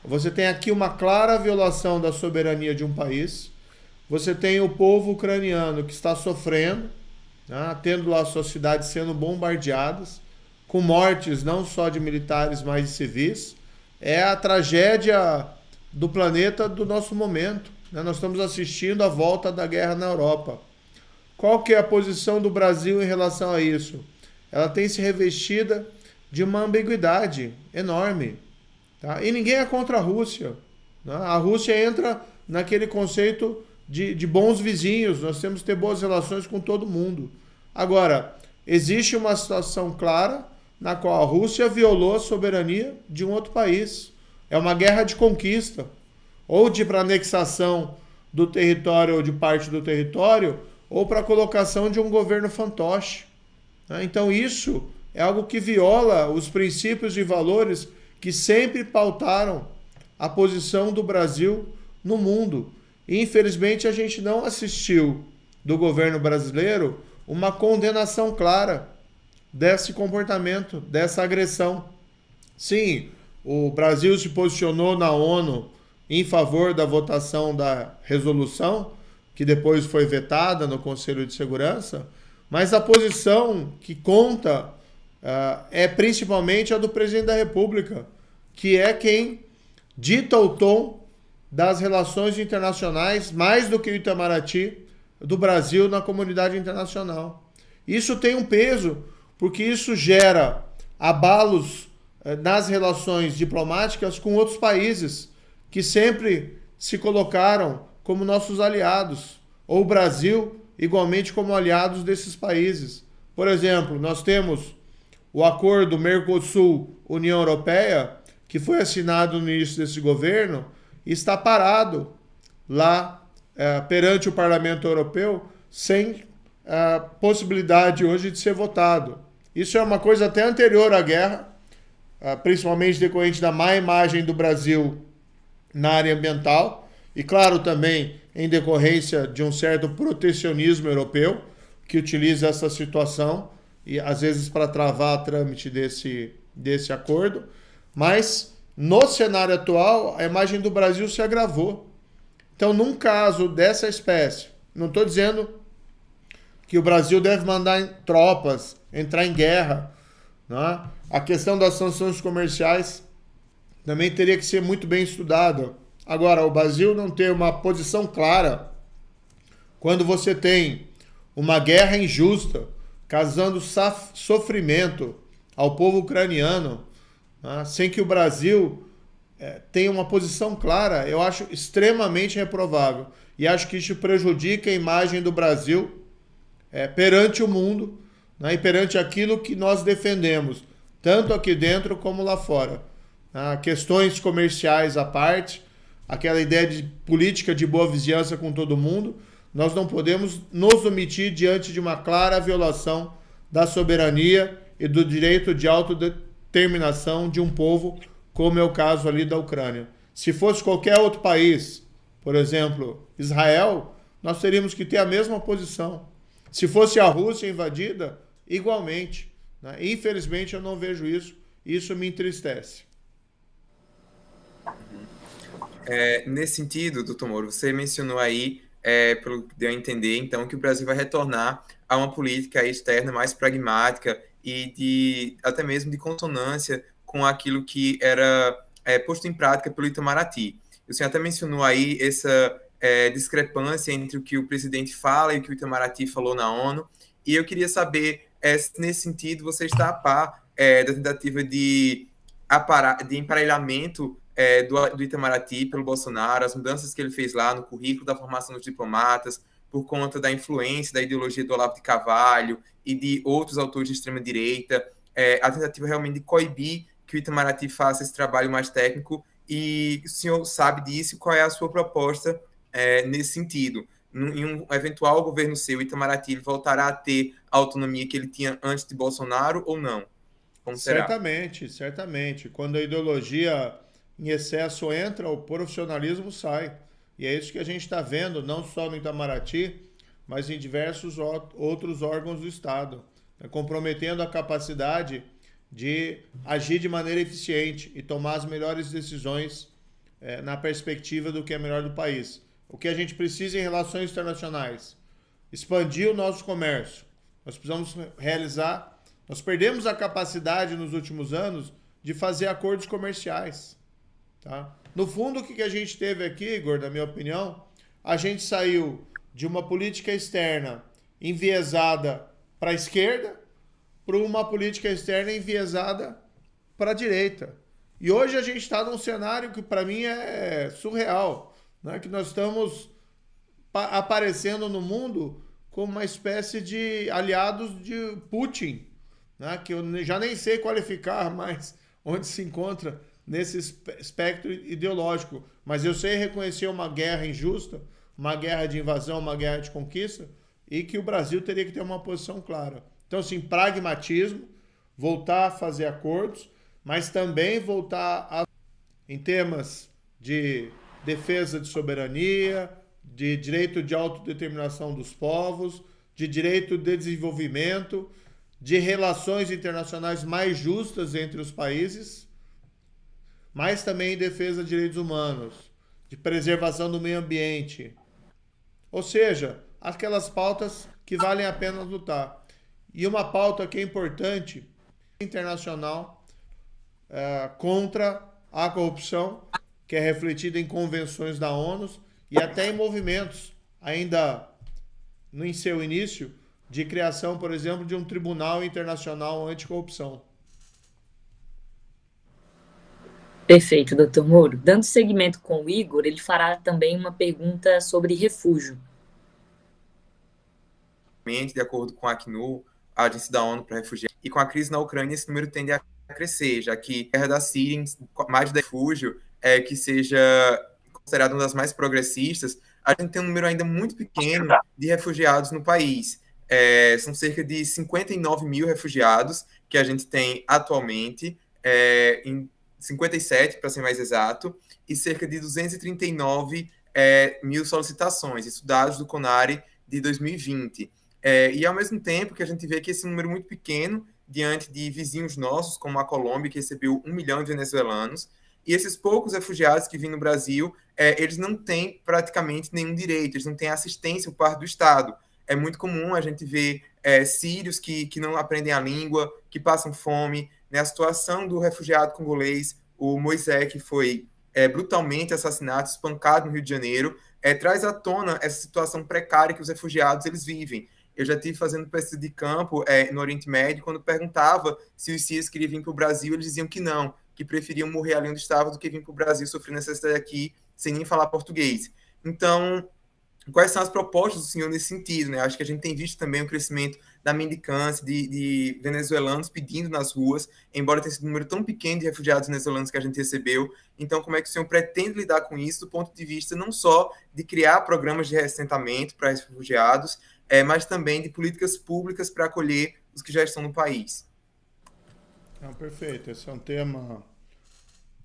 Você tem aqui uma clara violação da soberania de um país, você tem o povo ucraniano que está sofrendo, tendo lá suas cidades sendo bombardeadas, com mortes não só de militares, mas de civis. É a tragédia do planeta do nosso momento. Nós estamos assistindo a volta da guerra na Europa. Qual que é a posição do Brasil em relação a isso? Ela tem se revestida de uma ambiguidade enorme. E ninguém é contra a Rússia. A Rússia entra naquele conceito de bons vizinhos, nós temos que ter boas relações com todo mundo. Agora, existe uma situação clara na qual a Rússia violou a soberania de um outro país. É uma guerra de conquista, ou para anexação do território ou de parte do território, ou para a colocação de um governo fantoche. Então isso é algo que viola os princípios e valores que sempre pautaram a posição do Brasil no mundo. E, infelizmente, a gente não assistiu do governo brasileiro uma condenação clara desse comportamento, dessa agressão. Sim, o Brasil se posicionou na ONU em favor da votação da resolução, que depois foi vetada no Conselho de Segurança, mas a posição que conta é principalmente a do presidente da República, que é quem dita o tom das relações internacionais, mais do que o Itamaraty, do Brasil na comunidade internacional. Isso tem um peso, porque isso gera abalos nas relações diplomáticas com outros países que sempre se colocaram como nossos aliados, ou o Brasil igualmente como aliados desses países. Por exemplo, nós temos o acordo Mercosul-União Europeia, que foi assinado no início desse governo, e está parado lá perante o Parlamento Europeu, sem possibilidade hoje de ser votado. Isso é uma coisa até anterior à guerra, principalmente decorrente da má imagem do Brasil na área ambiental, e claro também em decorrência de um certo protecionismo europeu, que utiliza essa situação, e às vezes para travar a trâmite desse acordo. Mas no cenário atual, a imagem do Brasil se agravou. Então, num caso dessa espécie, não estou dizendo que o Brasil deve mandar tropas, entrar em guerra, né? A questão das sanções comerciais também teria que ser muito bem estudada. Agora, o Brasil não ter uma posição clara quando você tem uma guerra injusta, causando sofrimento ao povo ucraniano, né? Sem que o Brasil tenha uma posição clara, eu acho extremamente reprovável. E acho que isso prejudica a imagem do Brasil perante o mundo, né? E perante aquilo que nós defendemos, tanto aqui dentro como lá fora. Questões comerciais à parte, aquela ideia de política de boa vizinhança com todo mundo, nós não podemos nos omitir diante de uma clara violação da soberania e do direito de autodeterminação de um povo, como é o caso ali da Ucrânia. Se fosse qualquer outro país, por exemplo, Israel, nós teríamos que ter a mesma posição. Se fosse a Rússia invadida, igualmente, né? Infelizmente eu não vejo isso, e isso me entristece. Nesse sentido, doutor Moro, você mencionou aí, pelo que deu a entender, então, que o Brasil vai retornar a uma política externa mais pragmática e até mesmo de consonância com aquilo que era posto em prática pelo Itamaraty. O senhor até mencionou aí essa discrepância entre o que o presidente fala e o que o Itamaraty falou na ONU, e eu queria saber, se nesse sentido você está a par da tentativa de emparelhamento do Itamaraty pelo Bolsonaro, as mudanças que ele fez lá no currículo da formação dos diplomatas, por conta da influência da ideologia do Olavo de Carvalho e de outros autores de extrema-direita, a tentativa realmente de coibir que o Itamaraty faça esse trabalho mais técnico, e o senhor sabe disso, qual é a sua proposta nesse sentido? Em um eventual governo seu, o Itamaraty voltará a ter a autonomia que ele tinha antes de Bolsonaro ou não? Como será? Certamente. Quando a ideologia em excesso entra, o profissionalismo sai. E é isso que a gente está vendo, não só no Itamaraty, mas em diversos outros órgãos do Estado, né, comprometendo a capacidade de agir de maneira eficiente e tomar as melhores decisões na perspectiva do que é melhor do país. O que a gente precisa em relações internacionais? Expandir o nosso comércio. Nós precisamos realizar... Nós perdemos a capacidade nos últimos anos de fazer acordos comerciais. Tá? No fundo, o que a gente teve aqui, Igor, na minha opinião, a gente saiu de uma política externa enviesada para a esquerda para uma política externa enviesada para a direita. E hoje a gente está num cenário que para mim é surreal, né? Que nós estamos aparecendo no mundo como uma espécie de aliados de Putin, né? Que eu já nem sei qualificar mais onde se encontra nesse espectro ideológico, mas eu sei reconhecer uma guerra injusta, uma guerra de invasão, uma guerra de conquista, e que o Brasil teria que ter uma posição clara. Então, assim, pragmatismo, voltar a fazer acordos, mas também voltar em temas de defesa de soberania, de direito de autodeterminação dos povos, de direito de desenvolvimento, de relações internacionais mais justas entre os países, mas também em defesa de direitos humanos, de preservação do meio ambiente. Ou seja, aquelas pautas que valem a pena lutar. E uma pauta que é importante, internacional, contra a corrupção, que é refletida em convenções da ONU e até em movimentos, ainda em seu início, de criação, por exemplo, de um tribunal internacional anticorrupção. Perfeito, doutor Moro. Dando seguimento com o Igor, ele fará também uma pergunta sobre refúgio. De acordo com a Acnur, a Agência da ONU para Refugiados, e com a crise na Ucrânia, esse número tende a crescer, já que a guerra da Síria, mais de refúgio, que seja considerada uma das mais progressistas, a gente tem um número ainda muito pequeno de refugiados no país. São cerca de 59 mil refugiados que a gente tem atualmente, em 57, para ser mais exato, e cerca de 239 mil solicitações, isso dados do CONARE de 2020. E ao mesmo tempo que a gente vê que esse número muito pequeno, diante de vizinhos nossos, como a Colômbia, que recebeu 1 milhão de venezuelanos, e esses poucos refugiados que vêm no Brasil, eles não têm praticamente nenhum direito, eles não têm assistência por parte do Estado. É muito comum a gente ver sírios que não aprendem a língua, que passam fome, né? A situação do refugiado congolês, o Moisés, que foi brutalmente assassinado, espancado no Rio de Janeiro, traz à tona essa situação precária que os refugiados eles vivem. Eu já estive fazendo pesquisa de campo no Oriente Médio, quando perguntava se os sírios queriam vir para o Brasil, eles diziam que não, que preferiam morrer ali onde estavam do que vir para o Brasil sofrer necessidade aqui, sem nem falar português. Então, quais são as propostas do senhor nesse sentido, né? Acho que a gente tem visto também o crescimento da mendicância, de venezuelanos pedindo nas ruas, embora tenha sido um número tão pequeno de refugiados venezuelanos que a gente recebeu. Então, como é que o senhor pretende lidar com isso, do ponto de vista não só de criar programas de reassentamento para refugiados, mas também de políticas públicas para acolher os que já estão no país? Perfeito. Esse é um tema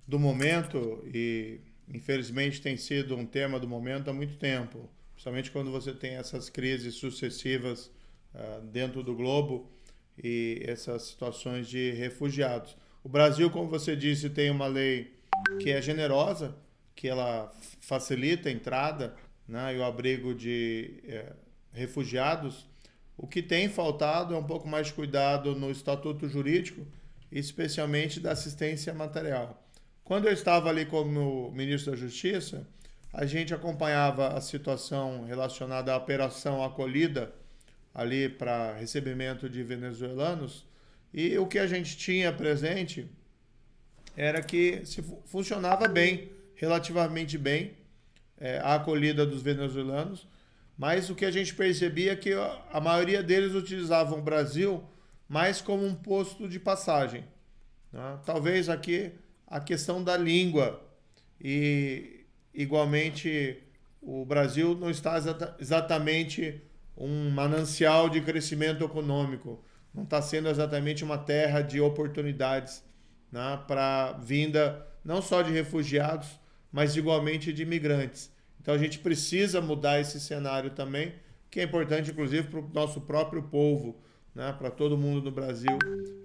do momento e, infelizmente, tem sido um tema do momento há muito tempo. Principalmente quando você tem essas crises sucessivas dentro do globo e essas situações de refugiados. O Brasil, como você disse, tem uma lei que é generosa, que ela facilita a entrada, né, e o abrigo de refugiados. O que tem faltado é um pouco mais de cuidado no estatuto jurídico, especialmente da assistência material. Quando eu estava ali como ministro da Justiça, a gente acompanhava a situação relacionada à operação acolhida ali para recebimento de venezuelanos, e o que a gente tinha presente era que funcionava bem, relativamente bem, a acolhida dos venezuelanos, mas o que a gente percebia é que a maioria deles utilizavam o Brasil mais como um posto de passagem, né? Talvez aqui a questão da língua e, igualmente, o Brasil não está exatamente um manancial de crescimento econômico, não está sendo exatamente uma terra de oportunidades, né, para vinda não só de refugiados, mas igualmente de imigrantes. Então a gente precisa mudar esse cenário também, que é importante inclusive para o nosso próprio povo, né, para todo mundo no Brasil,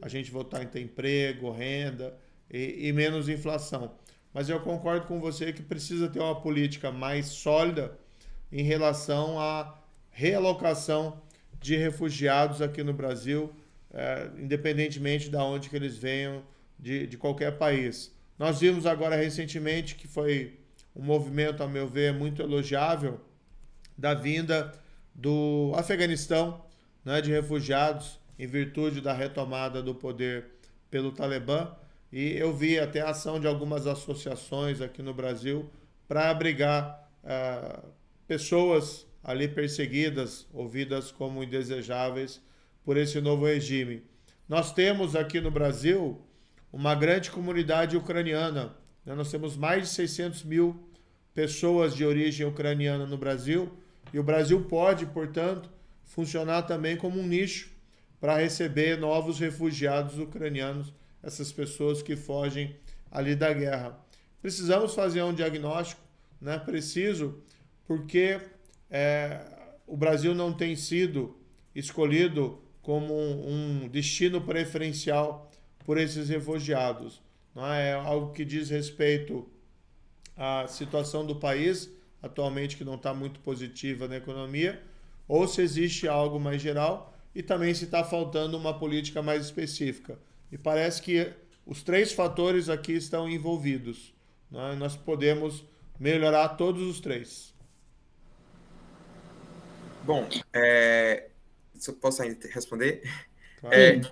a gente voltar a ter emprego, renda e menos inflação. Mas eu concordo com você que precisa ter uma política mais sólida em relação à realocação de refugiados aqui no Brasil, independentemente de onde que eles venham, de qualquer país. Nós vimos agora recentemente que foi um movimento, a meu ver, muito elogiável, da vinda do Afeganistão, né, de refugiados, em virtude da retomada do poder pelo Talibã. E eu vi até a ação de algumas associações aqui no Brasil para abrigar pessoas ali perseguidas, ouvidas como indesejáveis por esse novo regime. Nós temos aqui no Brasil uma grande comunidade ucraniana, né? Nós temos mais de 600 mil pessoas de origem ucraniana no Brasil, e o Brasil pode, portanto, funcionar também como um nicho para receber novos refugiados ucranianos, essas pessoas que fogem ali da guerra. Precisamos fazer um diagnóstico, né? Preciso, porque o Brasil não tem sido escolhido como um destino preferencial por esses refugiados. Não é algo que diz respeito à situação do país, atualmente que não está muito positiva na economia, ou se existe algo mais geral e também se está faltando uma política mais específica. E parece que os três fatores aqui estão envolvidos, né? Nós podemos melhorar todos os três. Bom, posso ainda responder? Claro.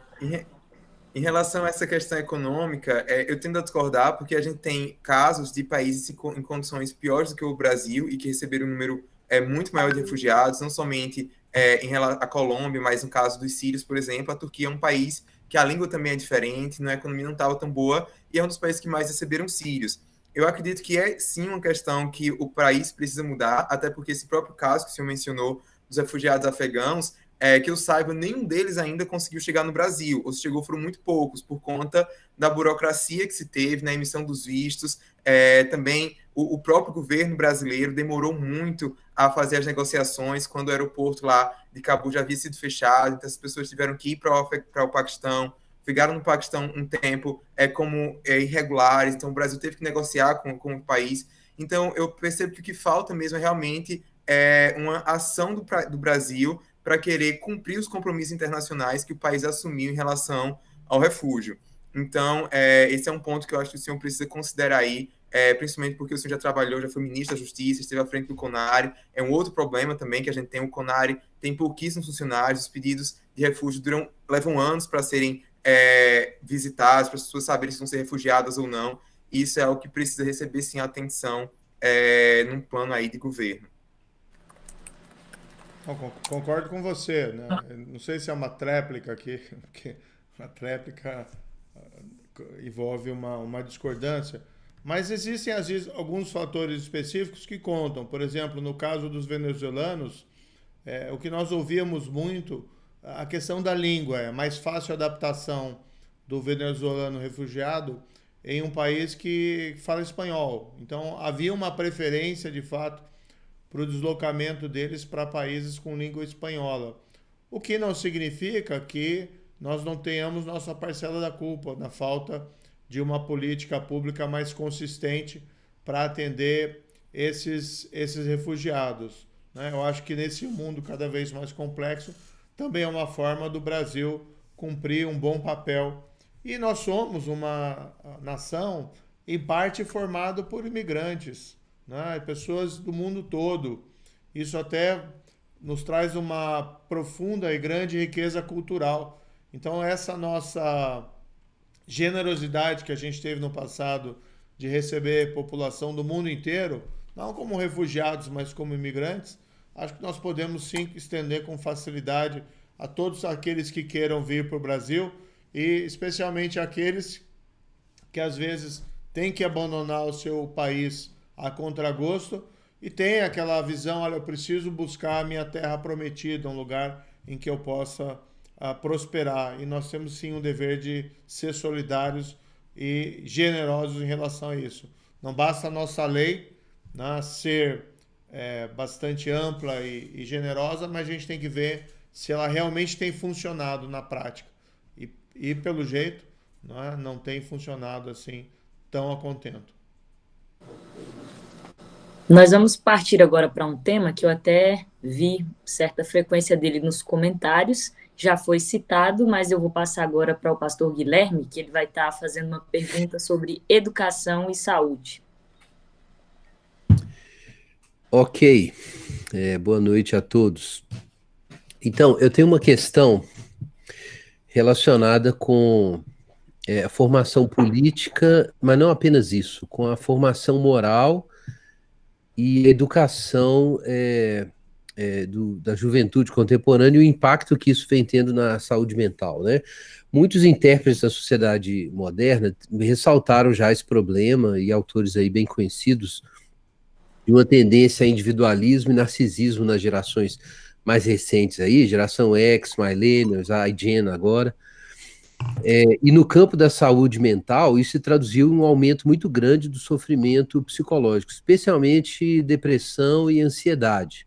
Em relação a essa questão econômica, eu tendo a discordar, porque a gente tem casos de países em condições piores do que o Brasil e que receberam um número muito maior de refugiados, não somente em relação à Colômbia, mas no caso dos sírios, por exemplo. A Turquia é um país que a língua também é diferente, a economia não estava tão boa, e é um dos países que mais receberam sírios. Eu acredito que é sim uma questão que o país precisa mudar, até porque esse próprio caso que o senhor mencionou dos refugiados afegãos, que eu saiba, nenhum deles ainda conseguiu chegar no Brasil, ou se chegou foram muito poucos, por conta da burocracia que se teve na emissão dos vistos. Também o próprio governo brasileiro demorou muito a fazer as negociações quando o aeroporto lá de Cabul já havia sido fechado, então as pessoas tiveram que ir para o Paquistão, ficaram no Paquistão um tempo como irregulares, então o Brasil teve que negociar com o país. Então eu percebo que o que falta mesmo é realmente uma ação do Brasil para querer cumprir os compromissos internacionais que o país assumiu em relação ao refúgio. Então, esse é um ponto que eu acho que o senhor precisa considerar aí, principalmente porque o senhor já trabalhou, já foi ministro da Justiça, esteve à frente do CONARE. É um outro problema também que a gente tem. O CONARE tem pouquíssimos funcionários, os pedidos de refúgio levam anos para serem visitados, para as pessoas saberem se vão ser refugiadas ou não. Isso é algo que precisa receber, sim, atenção num plano aí de governo. Concordo com você, né? Não sei se é uma tréplica aqui, porque uma tréplica envolve uma discordância, mas existem, às vezes, alguns fatores específicos que contam. Por exemplo, no caso dos venezuelanos, o que nós ouvíamos muito, a questão da língua. É mais fácil a adaptação do venezuelano refugiado em um país que fala espanhol. Então, havia uma preferência, de fato, para o deslocamento deles para países com língua espanhola. O que não significa que nós não tenhamos nossa parcela da culpa na falta de uma política pública mais consistente para atender esses refugiados, né? Eu acho que nesse mundo cada vez mais complexo, também é uma forma do Brasil cumprir um bom papel. E nós somos uma nação, em parte, formada por imigrantes, né? Pessoas do mundo todo. Isso até nos traz uma profunda e grande riqueza cultural. Então, essa nossa generosidade que a gente teve no passado de receber população do mundo inteiro, não como refugiados, mas como imigrantes, acho que nós podemos sim estender com facilidade a todos aqueles que queiram vir para o Brasil, e especialmente aqueles que às vezes têm que abandonar o seu país a contragosto e tem aquela visão: olha, eu preciso buscar a minha terra prometida, um lugar em que eu possa prosperar. E nós temos sim o dever de ser solidários e generosos em relação a isso. Não basta a nossa lei, né, ser bastante ampla e generosa, mas a gente tem que ver se ela realmente tem funcionado na prática. E pelo jeito, né, não tem funcionado assim tão a contento. Nós vamos partir agora para um tema que eu até vi certa frequência dele nos comentários, já foi citado, mas eu vou passar agora para o pastor Guilherme, que ele vai estar fazendo uma pergunta sobre educação e saúde. Ok, boa noite a todos. Então, eu tenho uma questão relacionada com a formação política, mas não apenas isso, com a formação moral e educação da juventude contemporânea e o impacto que isso vem tendo na saúde mental, né? Muitos intérpretes da sociedade moderna ressaltaram já esse problema, e autores aí bem conhecidos, de uma tendência a individualismo e narcisismo nas gerações mais recentes aí, geração X, Millennials, a Gen agora. E no campo da saúde mental, isso se traduziu em um aumento muito grande do sofrimento psicológico, especialmente depressão e ansiedade.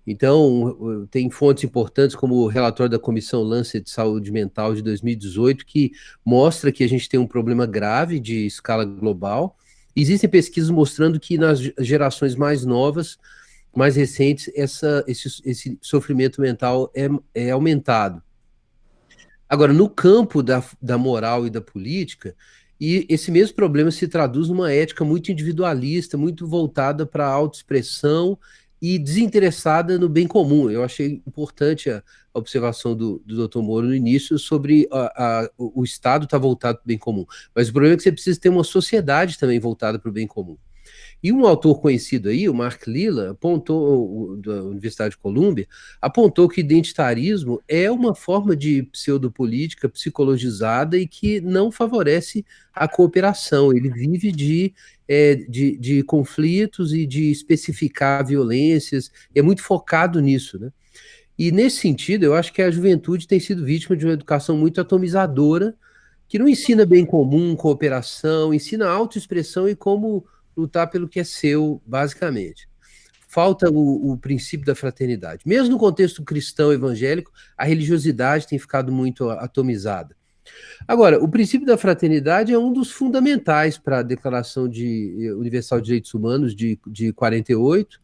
Então, tem fontes importantes como o relatório da Comissão Lancet de Saúde Mental de 2018, que mostra que a gente tem um problema grave de escala global. Existem pesquisas mostrando que nas gerações mais novas, mais recentes, esse sofrimento mental é aumentado. Agora, no campo da moral e da política, e esse mesmo problema se traduz numa ética muito individualista, muito voltada para a autoexpressão e desinteressada no bem comum. Eu achei importante a observação do Dr. Moro no início sobre o Estado estar voltado para o bem comum. Mas o problema é que você precisa ter uma sociedade também voltada para o bem comum. E um autor conhecido aí, o Mark Lilla, apontou, da Universidade de Colômbia, apontou que o identitarismo é uma forma de pseudopolítica psicologizada e que não favorece a cooperação. Ele vive de conflitos e de especificar violências, é muito focado nisso, né? E nesse sentido, eu acho que a juventude tem sido vítima de uma educação muito atomizadora, que não ensina bem comum, cooperação, ensina autoexpressão e como lutar pelo que é seu, basicamente. Falta o princípio da fraternidade. Mesmo no contexto cristão evangélico, a religiosidade tem ficado muito atomizada. Agora, o princípio da fraternidade é um dos fundamentais para a Declaração Universal de Direitos Humanos de 48.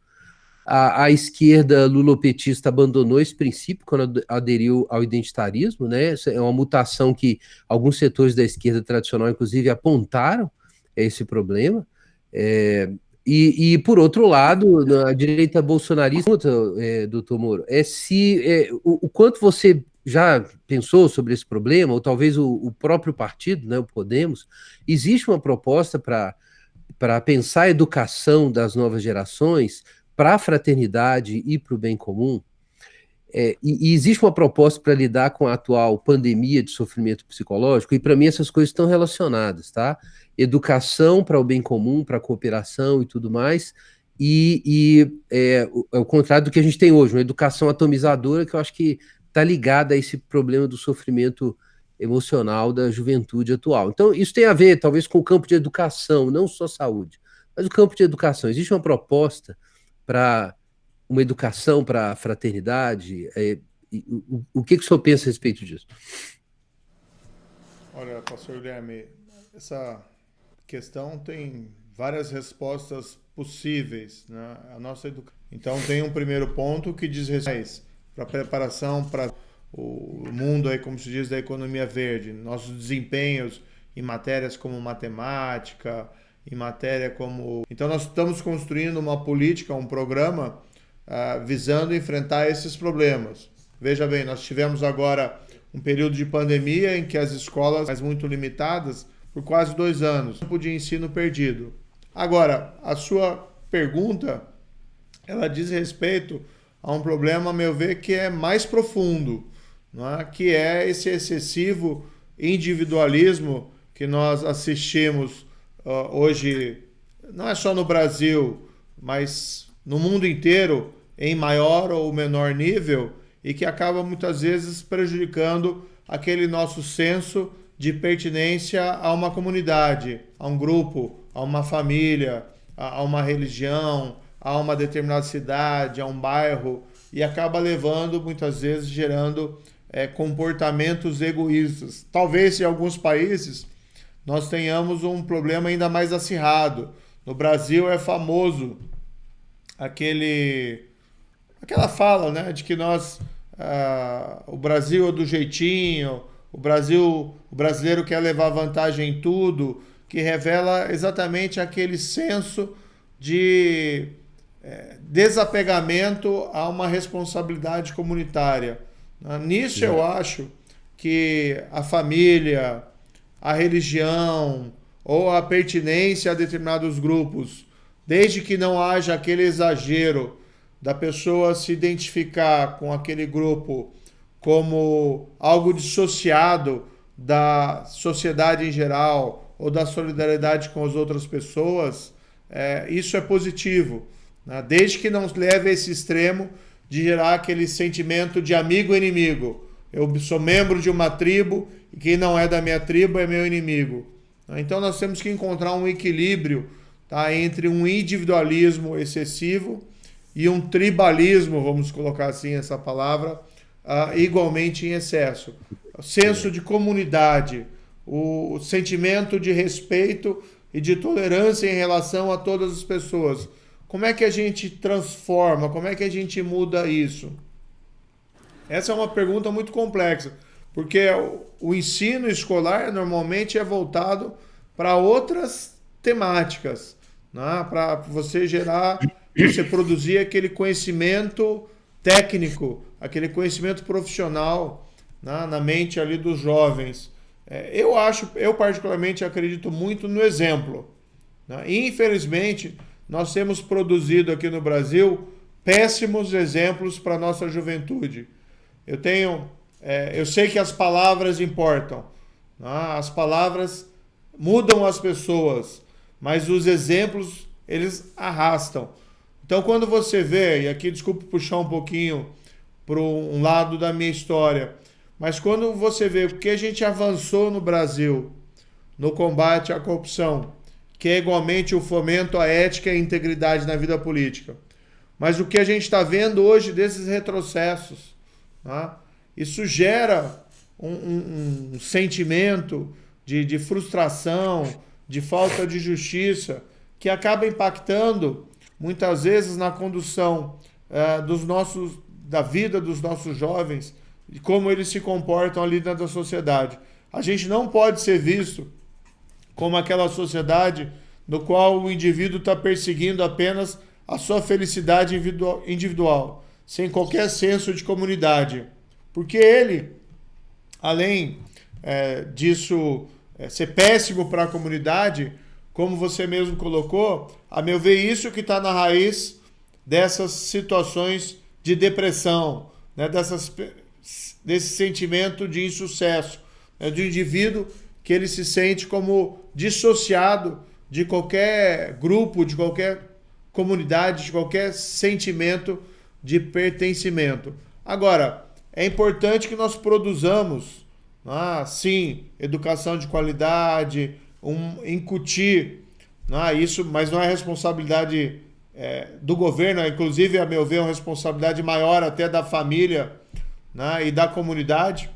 A esquerda lulopetista abandonou esse princípio quando aderiu ao identitarismo, né? Essa é uma mutação que alguns setores da esquerda tradicional, inclusive, apontaram esse problema. E por outro lado, a direita bolsonarista, doutor Moro, o quanto você já pensou sobre esse problema, ou talvez o próprio partido, né, o Podemos, existe uma proposta para pensar a educação das novas gerações para a fraternidade e para o bem comum? E existe uma proposta para lidar com a atual pandemia de sofrimento psicológico, e para mim essas coisas estão relacionadas, tá? Educação para o bem comum, para a cooperação e tudo mais, é o contrário do que a gente tem hoje, uma educação atomizadora que eu acho que está ligada a esse problema do sofrimento emocional da juventude atual. Então, isso tem a ver, talvez, com o campo de educação, não só saúde, mas o campo de educação. Existe uma proposta para uma educação para a fraternidade? O que o senhor pensa a respeito disso? Olha, pastor Guilherme, essa questão tem várias respostas possíveis, né? Então, tem um primeiro ponto que diz respeito para a preparação para o mundo, aí, como se diz, da economia verde. Nossos desempenhos em matérias como matemática, em matéria como... Então, nós estamos construindo uma política, um programa visando enfrentar esses problemas. Veja bem, nós tivemos agora um período de pandemia em que as escolas, mas muito limitadas, por quase 2 anos, tempo de ensino perdido. Agora, a sua pergunta, ela diz respeito a um problema, a meu ver, que é mais profundo, não é? Que é esse excessivo individualismo que nós assistimos hoje, não é só no Brasil, mas no mundo inteiro, em maior ou menor nível, e que acaba muitas vezes prejudicando aquele nosso senso de pertinência a uma comunidade, a um grupo, a uma família, a uma religião, a uma determinada cidade, a um bairro, e acaba levando, muitas vezes, gerando comportamentos egoístas. Talvez em alguns países nós tenhamos um problema ainda mais acirrado. No Brasil é famoso aquela fala, né, de que o Brasil é do jeitinho, o brasileiro quer levar vantagem em tudo, que revela exatamente aquele senso de desapegamento a uma responsabilidade comunitária. Nisso eu acho que a família, a religião ou a pertinência a determinados grupos, desde que não haja aquele exagero da pessoa se identificar com aquele grupo como algo dissociado da sociedade em geral ou da solidariedade com as outras pessoas, isso é positivo, né? Desde que não leve a esse extremo de gerar aquele sentimento de amigo e inimigo. Eu sou membro de uma tribo e quem não é da minha tribo é meu inimigo. Então nós temos que encontrar um equilíbrio, tá, entre um individualismo excessivo e um tribalismo, vamos colocar assim essa palavra, igualmente em excesso. O senso de comunidade, o sentimento de respeito e de tolerância em relação a todas as pessoas. Como é que a gente transforma? Como é que a gente muda isso? Essa é uma pergunta muito complexa, porque o ensino escolar normalmente é voltado para outras temáticas, né? Para você gerar você produzir aquele conhecimento técnico, aquele conhecimento profissional na mente ali dos jovens. Eu particularmente acredito muito no exemplo. Né? Infelizmente, nós temos produzido aqui no Brasil péssimos exemplos para a nossa juventude. Eu sei que as palavras importam, né? As palavras mudam as pessoas, mas os exemplos, eles arrastam. Então, quando você vê, e aqui desculpe puxar um pouquinho para um lado da minha história, mas quando você vê o que a gente avançou no Brasil no combate à corrupção, que é igualmente o fomento à ética e à integridade na vida política, mas o que a gente está vendo hoje desses retrocessos, tá? Isso gera um sentimento de frustração, de falta de justiça, que acaba impactando muitas vezes na condução da vida dos nossos jovens e como eles se comportam ali dentro da sociedade. A gente não pode ser visto como aquela sociedade no qual o indivíduo está perseguindo apenas a sua felicidade individual, sem qualquer senso de comunidade. Porque ele, além disso ser péssimo para a comunidade, como você mesmo colocou, a meu ver, isso que está na raiz dessas situações de depressão, né, desse sentimento de insucesso, né, do indivíduo que ele se sente como dissociado de qualquer grupo, de qualquer comunidade, de qualquer sentimento de pertencimento. Agora, é importante que nós produzamos, sim, educação de qualidade, incutir isso, mas não é responsabilidade do governo, inclusive, a meu ver, é uma responsabilidade maior até da família, e da comunidade,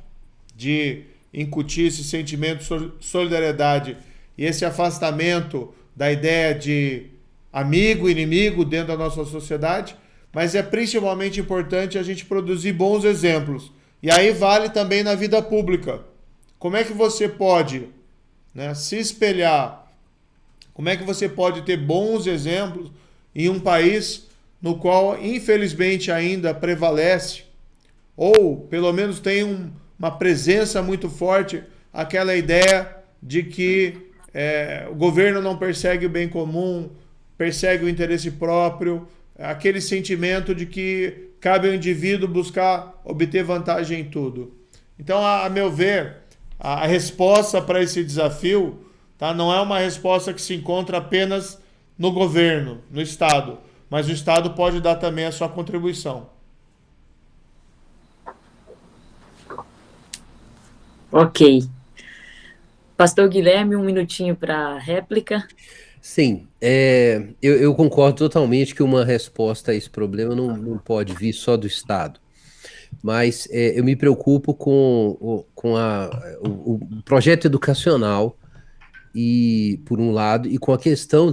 de incutir esse sentimento de solidariedade e esse afastamento da ideia de amigo e inimigo dentro da nossa sociedade, mas é principalmente importante a gente produzir bons exemplos. E aí vale também na vida pública. Como é que você pode, se espelhar? Como é que você pode ter bons exemplos em um país no qual, infelizmente, ainda prevalece, ou pelo menos tem uma presença muito forte, aquela ideia de que o governo não persegue o bem comum, persegue o interesse próprio, aquele sentimento de que cabe ao indivíduo obter vantagem em tudo. Então, a meu ver, a resposta para esse desafio, não é uma resposta que se encontra apenas no governo, no Estado, mas o Estado pode dar também a sua contribuição. Ok. Pastor Guilherme, um minutinho para réplica. Sim, eu concordo totalmente que uma resposta a esse problema não pode vir só do Estado, mas eu me preocupo com o projeto educacional, e por um lado, e com a questão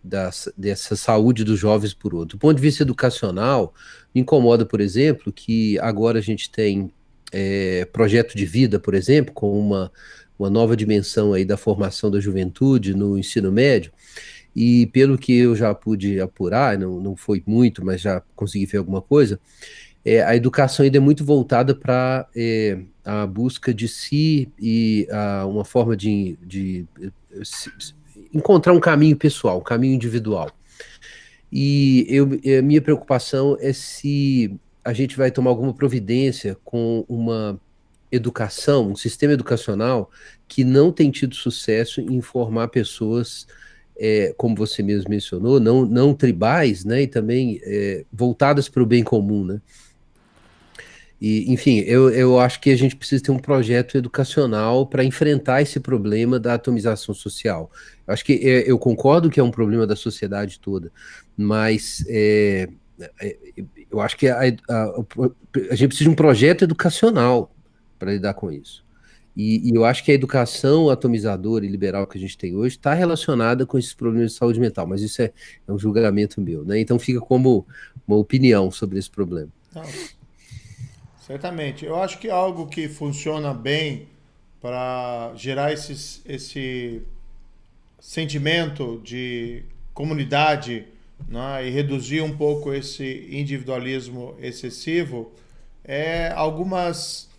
dessa saúde dos jovens por outro. Do ponto de vista educacional, me incomoda, por exemplo, que agora a gente tem projeto de vida, por exemplo, com uma nova dimensão aí da formação da juventude no ensino médio, e pelo que eu já pude apurar, não foi muito, mas já consegui ver alguma coisa, a educação ainda é muito voltada para a busca de si e uma forma de encontrar um caminho pessoal, um caminho individual. E a minha preocupação é se a gente vai tomar alguma providência com uma educação, um sistema educacional que não tem tido sucesso em formar pessoas, como você mesmo mencionou, não tribais, né, e também voltadas para o bem comum, né? E, enfim, eu acho que a gente precisa ter um projeto educacional para enfrentar esse problema da atomização social. Eu acho que eu concordo que é um problema da sociedade toda, mas eu acho que a gente precisa de um projeto educacional para lidar com isso. E eu acho que a educação atomizadora e liberal que a gente tem hoje está relacionada com esses problemas de saúde mental, mas isso é um julgamento meu, né? Então fica como uma opinião sobre esse problema. Não, certamente. Eu acho que algo que funciona bem para gerar esse sentimento de comunidade né, e reduzir um pouco esse individualismo excessivo, algumas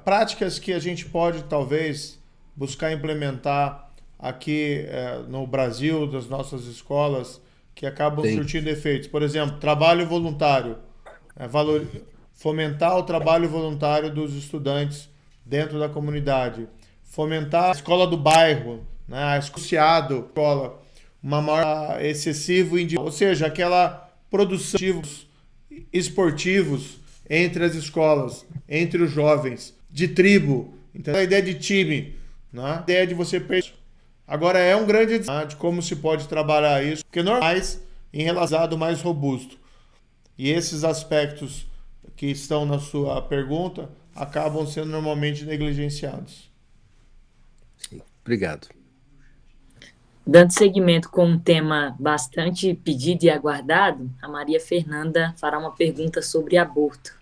práticas que a gente pode talvez buscar implementar aqui no Brasil, das nossas escolas, que acabam surtindo efeitos. Por exemplo, trabalho voluntário, fomentar o trabalho voluntário dos estudantes dentro da comunidade, fomentar a escola do bairro, né, a escola, uma maior excessivo, ou seja, aquela produção de esportivos entre as escolas, entre os jovens, de tribo. Então, a ideia de time, né, a ideia de você agora é um grande desafio de como se pode trabalhar isso, porque normais em relação mais robusto. E esses aspectos que estão na sua pergunta acabam sendo normalmente negligenciados. Sim, obrigado. Dando seguimento com um tema bastante pedido e aguardado, a Maria Fernanda fará uma pergunta sobre aborto.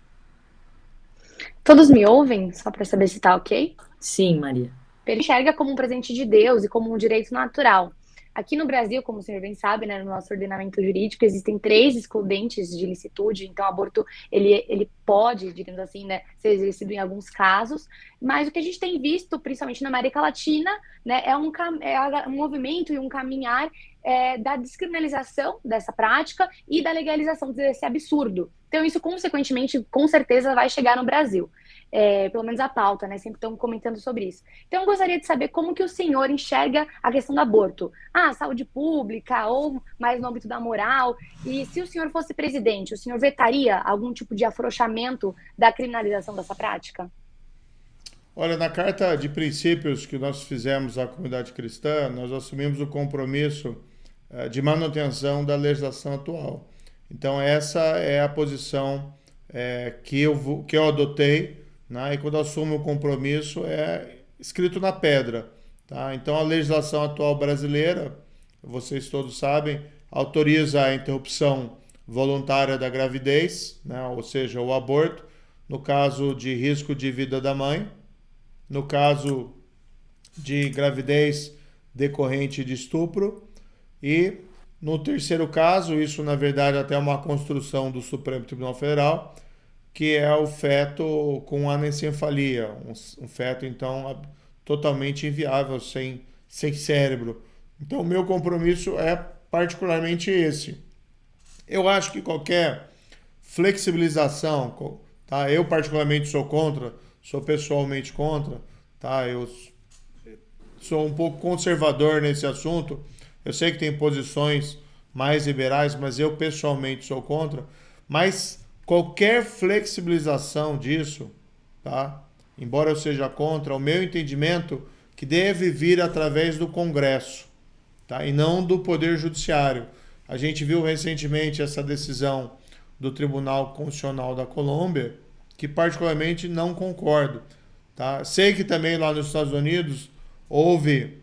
Todos me ouvem? Só para saber se está ok? Sim, Maria. Ele enxerga como um presente de Deus e como um direito natural. Aqui no Brasil, como o senhor bem sabe, né, no nosso ordenamento jurídico, existem 3 excludentes de licitude, então o aborto ele pode, digamos assim, né, ser exercido em alguns casos, mas o que a gente tem visto, principalmente na América Latina, né, é um movimento e um caminhar da descriminalização dessa prática e da legalização desse absurdo. Então isso, consequentemente, com certeza vai chegar no Brasil. Pelo menos a pauta, né? Sempre estão comentando sobre isso. Então, eu gostaria de saber como que o senhor enxerga a questão do aborto. Saúde pública ou mais no âmbito da moral. E se o senhor fosse presidente, o senhor vetaria algum tipo de afrouxamento da criminalização dessa prática? Olha, na carta de princípios que nós fizemos à comunidade cristã, nós assumimos o compromisso de manutenção da legislação atual. Então, essa é a posição que eu adotei, né? E quando assumo o compromisso é escrito na pedra. Tá? Então, a legislação atual brasileira, vocês todos sabem, autoriza a interrupção voluntária da gravidez, né? Ou seja, o aborto, no caso de risco de vida da mãe, no caso de gravidez decorrente de estupro e, no terceiro caso, isso na verdade até é uma construção do Supremo Tribunal Federal, que é o feto com anencefalia, um feto, então, totalmente inviável, sem cérebro. Então, o meu compromisso é particularmente esse. Eu acho que qualquer flexibilização, tá? Eu particularmente sou contra, sou pessoalmente contra, tá? Eu sou um pouco conservador nesse assunto. Eu sei que tem posições mais liberais, mas eu pessoalmente sou contra. Mas qualquer flexibilização disso, tá? Embora eu seja contra, o meu entendimento que deve vir através do Congresso, tá? E não do Poder Judiciário. A gente viu recentemente essa decisão do Tribunal Constitucional da Colômbia, que particularmente não concordo. Tá? Sei que também lá nos Estados Unidos houve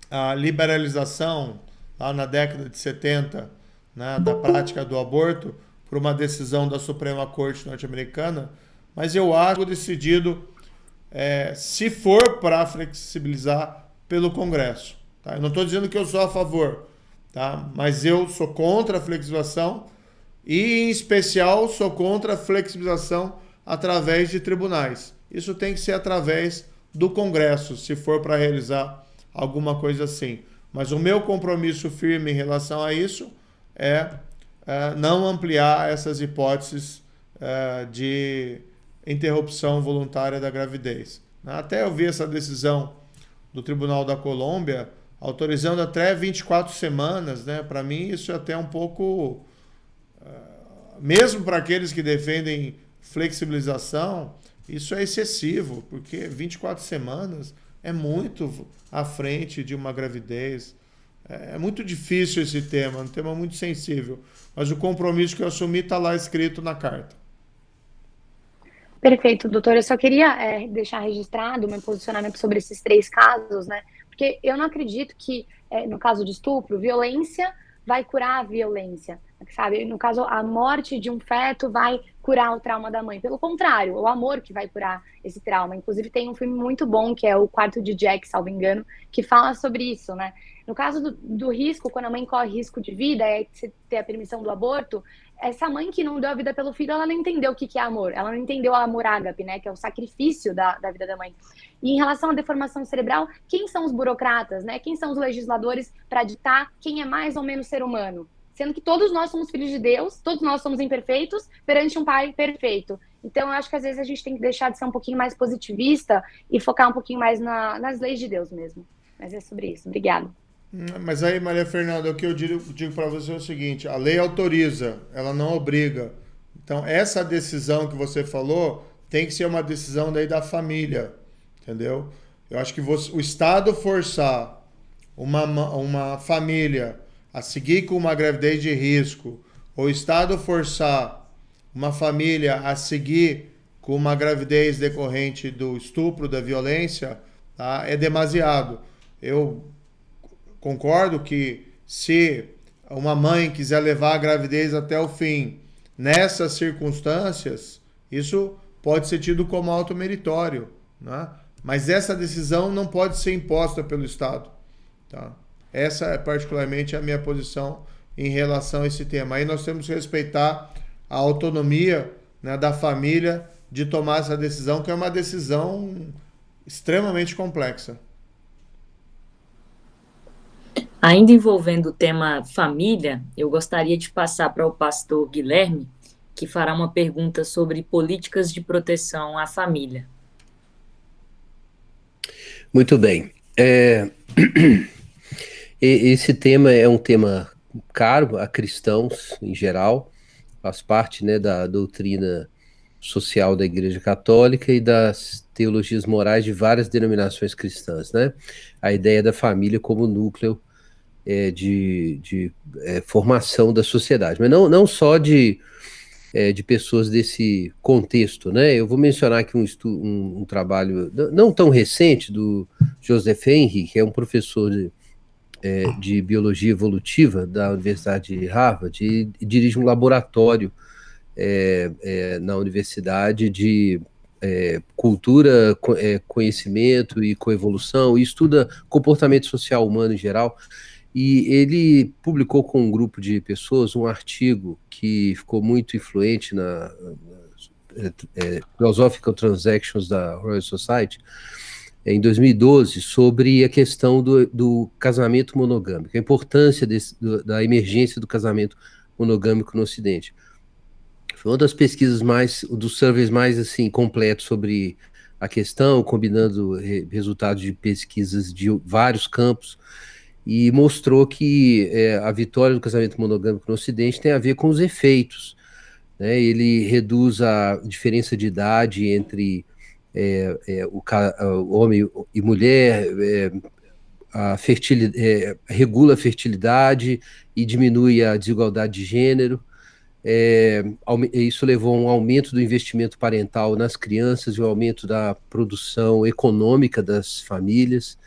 a liberalização, lá na década de 70, né, da prática do aborto, por uma decisão da Suprema Corte norte-americana, mas eu acho decidido, se for para flexibilizar, pelo Congresso. Tá? Eu não estou dizendo que eu sou a favor, tá? Mas eu sou contra a flexibilização e, em especial, sou contra a flexibilização através de tribunais. Isso tem que ser através do Congresso, se for para realizar alguma coisa assim. Mas o meu compromisso firme em relação a isso é não ampliar essas hipóteses de interrupção voluntária da gravidez. Até eu vi essa decisão do Tribunal da Colômbia, autorizando até 24 semanas, né? Para mim isso é até um pouco, mesmo para aqueles que defendem flexibilização, isso é excessivo, porque 24 semanas é muito à frente de uma gravidez. É muito difícil esse tema, um tema muito sensível. Mas o compromisso que eu assumi está lá escrito na carta. Perfeito, doutor. Eu só queria deixar registrado o meu posicionamento sobre esses 3 casos, né? Porque eu não acredito que, no caso de estupro, violência vai curar a violência. sabe? No caso, a morte de um feto vai curar o trauma da mãe. Pelo contrário, o amor que vai curar esse trauma. Inclusive, tem um filme muito bom, que é O Quarto de Jack, salvo engano, que fala sobre isso, né? No caso do risco, quando a mãe corre risco de vida, é você ter a permissão do aborto, essa mãe que não deu a vida pelo filho, ela não entendeu o que é amor. Ela não entendeu o amor ágape, né? Que é o sacrifício da vida da mãe. E em relação à deformação cerebral, quem são os burocratas, né? Quem são os legisladores para ditar quem é mais ou menos ser humano? Sendo que todos nós somos filhos de Deus, todos nós somos imperfeitos perante um pai perfeito. Então, eu acho que às vezes a gente tem que deixar de ser um pouquinho mais positivista e focar um pouquinho mais nas leis de Deus mesmo. Mas é sobre isso. Obrigada. Mas aí, Maria Fernanda, o que eu digo para você é o seguinte: a lei autoriza, ela não obriga. Então, essa decisão que você falou tem que ser uma decisão daí da família, entendeu? Eu acho que o Estado forçar uma família a seguir com uma gravidez de risco, ou o Estado forçar uma família a seguir com uma gravidez decorrente do estupro, da violência, tá? É demasiado. Eu concordo que se uma mãe quiser levar a gravidez até o fim, nessas circunstâncias, isso pode ser tido como auto-meritório, né? Mas essa decisão não pode ser imposta pelo Estado, tá? Essa é particularmente a minha posição em relação a esse tema. Aí nós temos que respeitar a autonomia, né, da família de tomar essa decisão, que é uma decisão extremamente complexa. Ainda envolvendo o tema família, eu gostaria de passar para o pastor Guilherme, que fará uma pergunta sobre políticas de proteção à família. Muito bem. Esse tema é um tema caro a cristãos em geral, faz parte, né, da doutrina social da Igreja Católica e das teologias morais de várias denominações cristãs, né? A ideia da família como núcleo de formação da sociedade, mas não só de pessoas desse contexto, né? Eu vou mencionar aqui um trabalho não tão recente do Joseph Henry, que é um professor de biologia evolutiva da Universidade de Harvard e dirige um laboratório na Universidade de cultura, conhecimento e coevolução, e estuda comportamento social humano em geral. E ele publicou com um grupo de pessoas um artigo que ficou muito influente na Philosophical Transactions da Royal Society, em 2012, sobre a questão do casamento monogâmico, a importância da emergência do casamento monogâmico no Ocidente. Foi uma das pesquisas dos surveys mais assim, completos sobre a questão, combinando resultados de pesquisas de vários campos, e mostrou que a vitória do casamento monogâmico no Ocidente tem a ver com os efeitos, né? Ele reduz a diferença de idade entre o homem e mulher, regula a fertilidade e diminui a desigualdade de gênero. Isso levou a um aumento do investimento parental nas crianças e um aumento da produção econômica das famílias.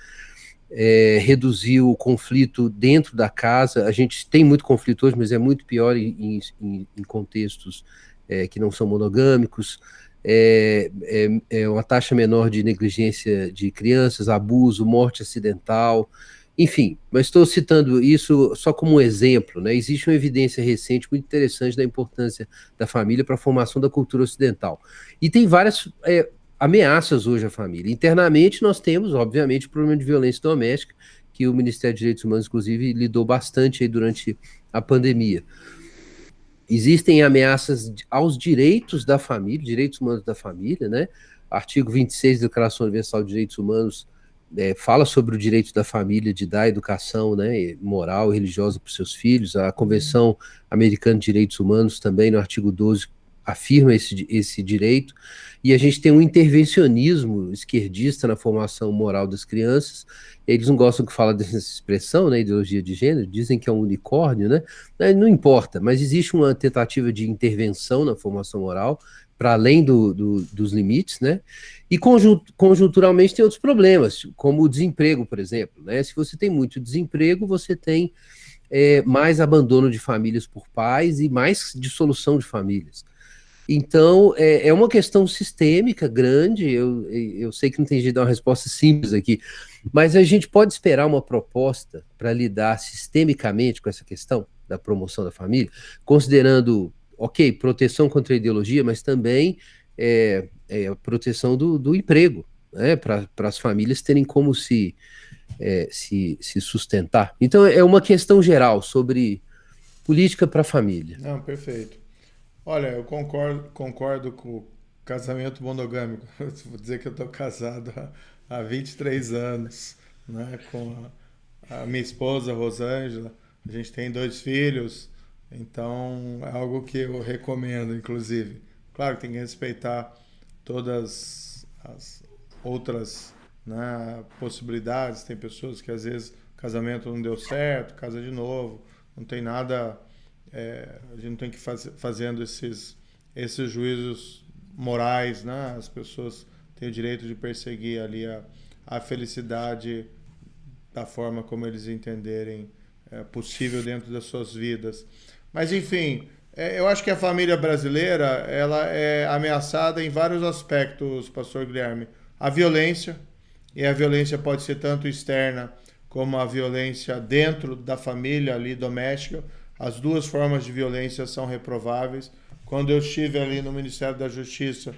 Reduziu o conflito dentro da casa. A gente tem muito conflito hoje, mas é muito pior em contextos que não são monogâmicos. Uma taxa menor de negligência de crianças, abuso, morte acidental, enfim, mas estou citando isso só como um exemplo, né? Existe uma evidência recente muito interessante da importância da família para a formação da cultura ocidental. E tem várias ameaças hoje à família. Internamente nós temos, obviamente, o problema de violência doméstica, que o Ministério de Direitos Humanos, inclusive, lidou bastante aí durante a pandemia. Existem ameaças aos direitos da família, direitos humanos da família, né? Artigo 26 da Declaração Universal de Direitos Humanos fala sobre o direito da família de dar educação, né, moral e religiosa para os seus filhos. A Convenção Americana de Direitos Humanos também, no artigo 12, afirma esse direito. E a gente tem um intervencionismo esquerdista na formação moral das crianças. Eles não gostam que fala dessa expressão, né, ideologia de gênero, dizem que é um unicórnio, né? Não importa, mas existe uma tentativa de intervenção na formação moral, para além dos limites, né? E conjunturalmente tem outros problemas, como o desemprego, por exemplo, né? Se você tem muito desemprego, você tem mais abandono de famílias por pais e mais dissolução de famílias. Então, é uma questão sistêmica grande, eu sei que não tem jeito de dar uma resposta simples aqui, mas a gente pode esperar uma proposta para lidar sistemicamente com essa questão da promoção da família, considerando, ok, proteção contra a ideologia, mas também a proteção do emprego, né, para as famílias terem como se sustentar. Então, é uma questão geral sobre política para a família. Não, perfeito. Olha, eu concordo com o casamento monogâmico. Vou dizer que eu estou casado há 23 anos, né, com a minha esposa, Rosângela. A gente tem 2 filhos, então é algo que eu recomendo, inclusive. Claro que tem que respeitar todas as outras, né, possibilidades. Tem pessoas que às vezes o casamento não deu certo, casa de novo, não tem nada... a gente não tem que fazendo esses juízos morais, né? As pessoas têm o direito de perseguir ali a felicidade da forma como eles entenderem possível dentro das suas vidas. Mas, enfim, eu acho que a família brasileira ela é ameaçada em vários aspectos, pastor Guilherme. A violência, e a violência pode ser tanto externa como a violência dentro da família ali doméstica. As 2 formas de violência são reprováveis. Quando eu estive ali no Ministério da Justiça,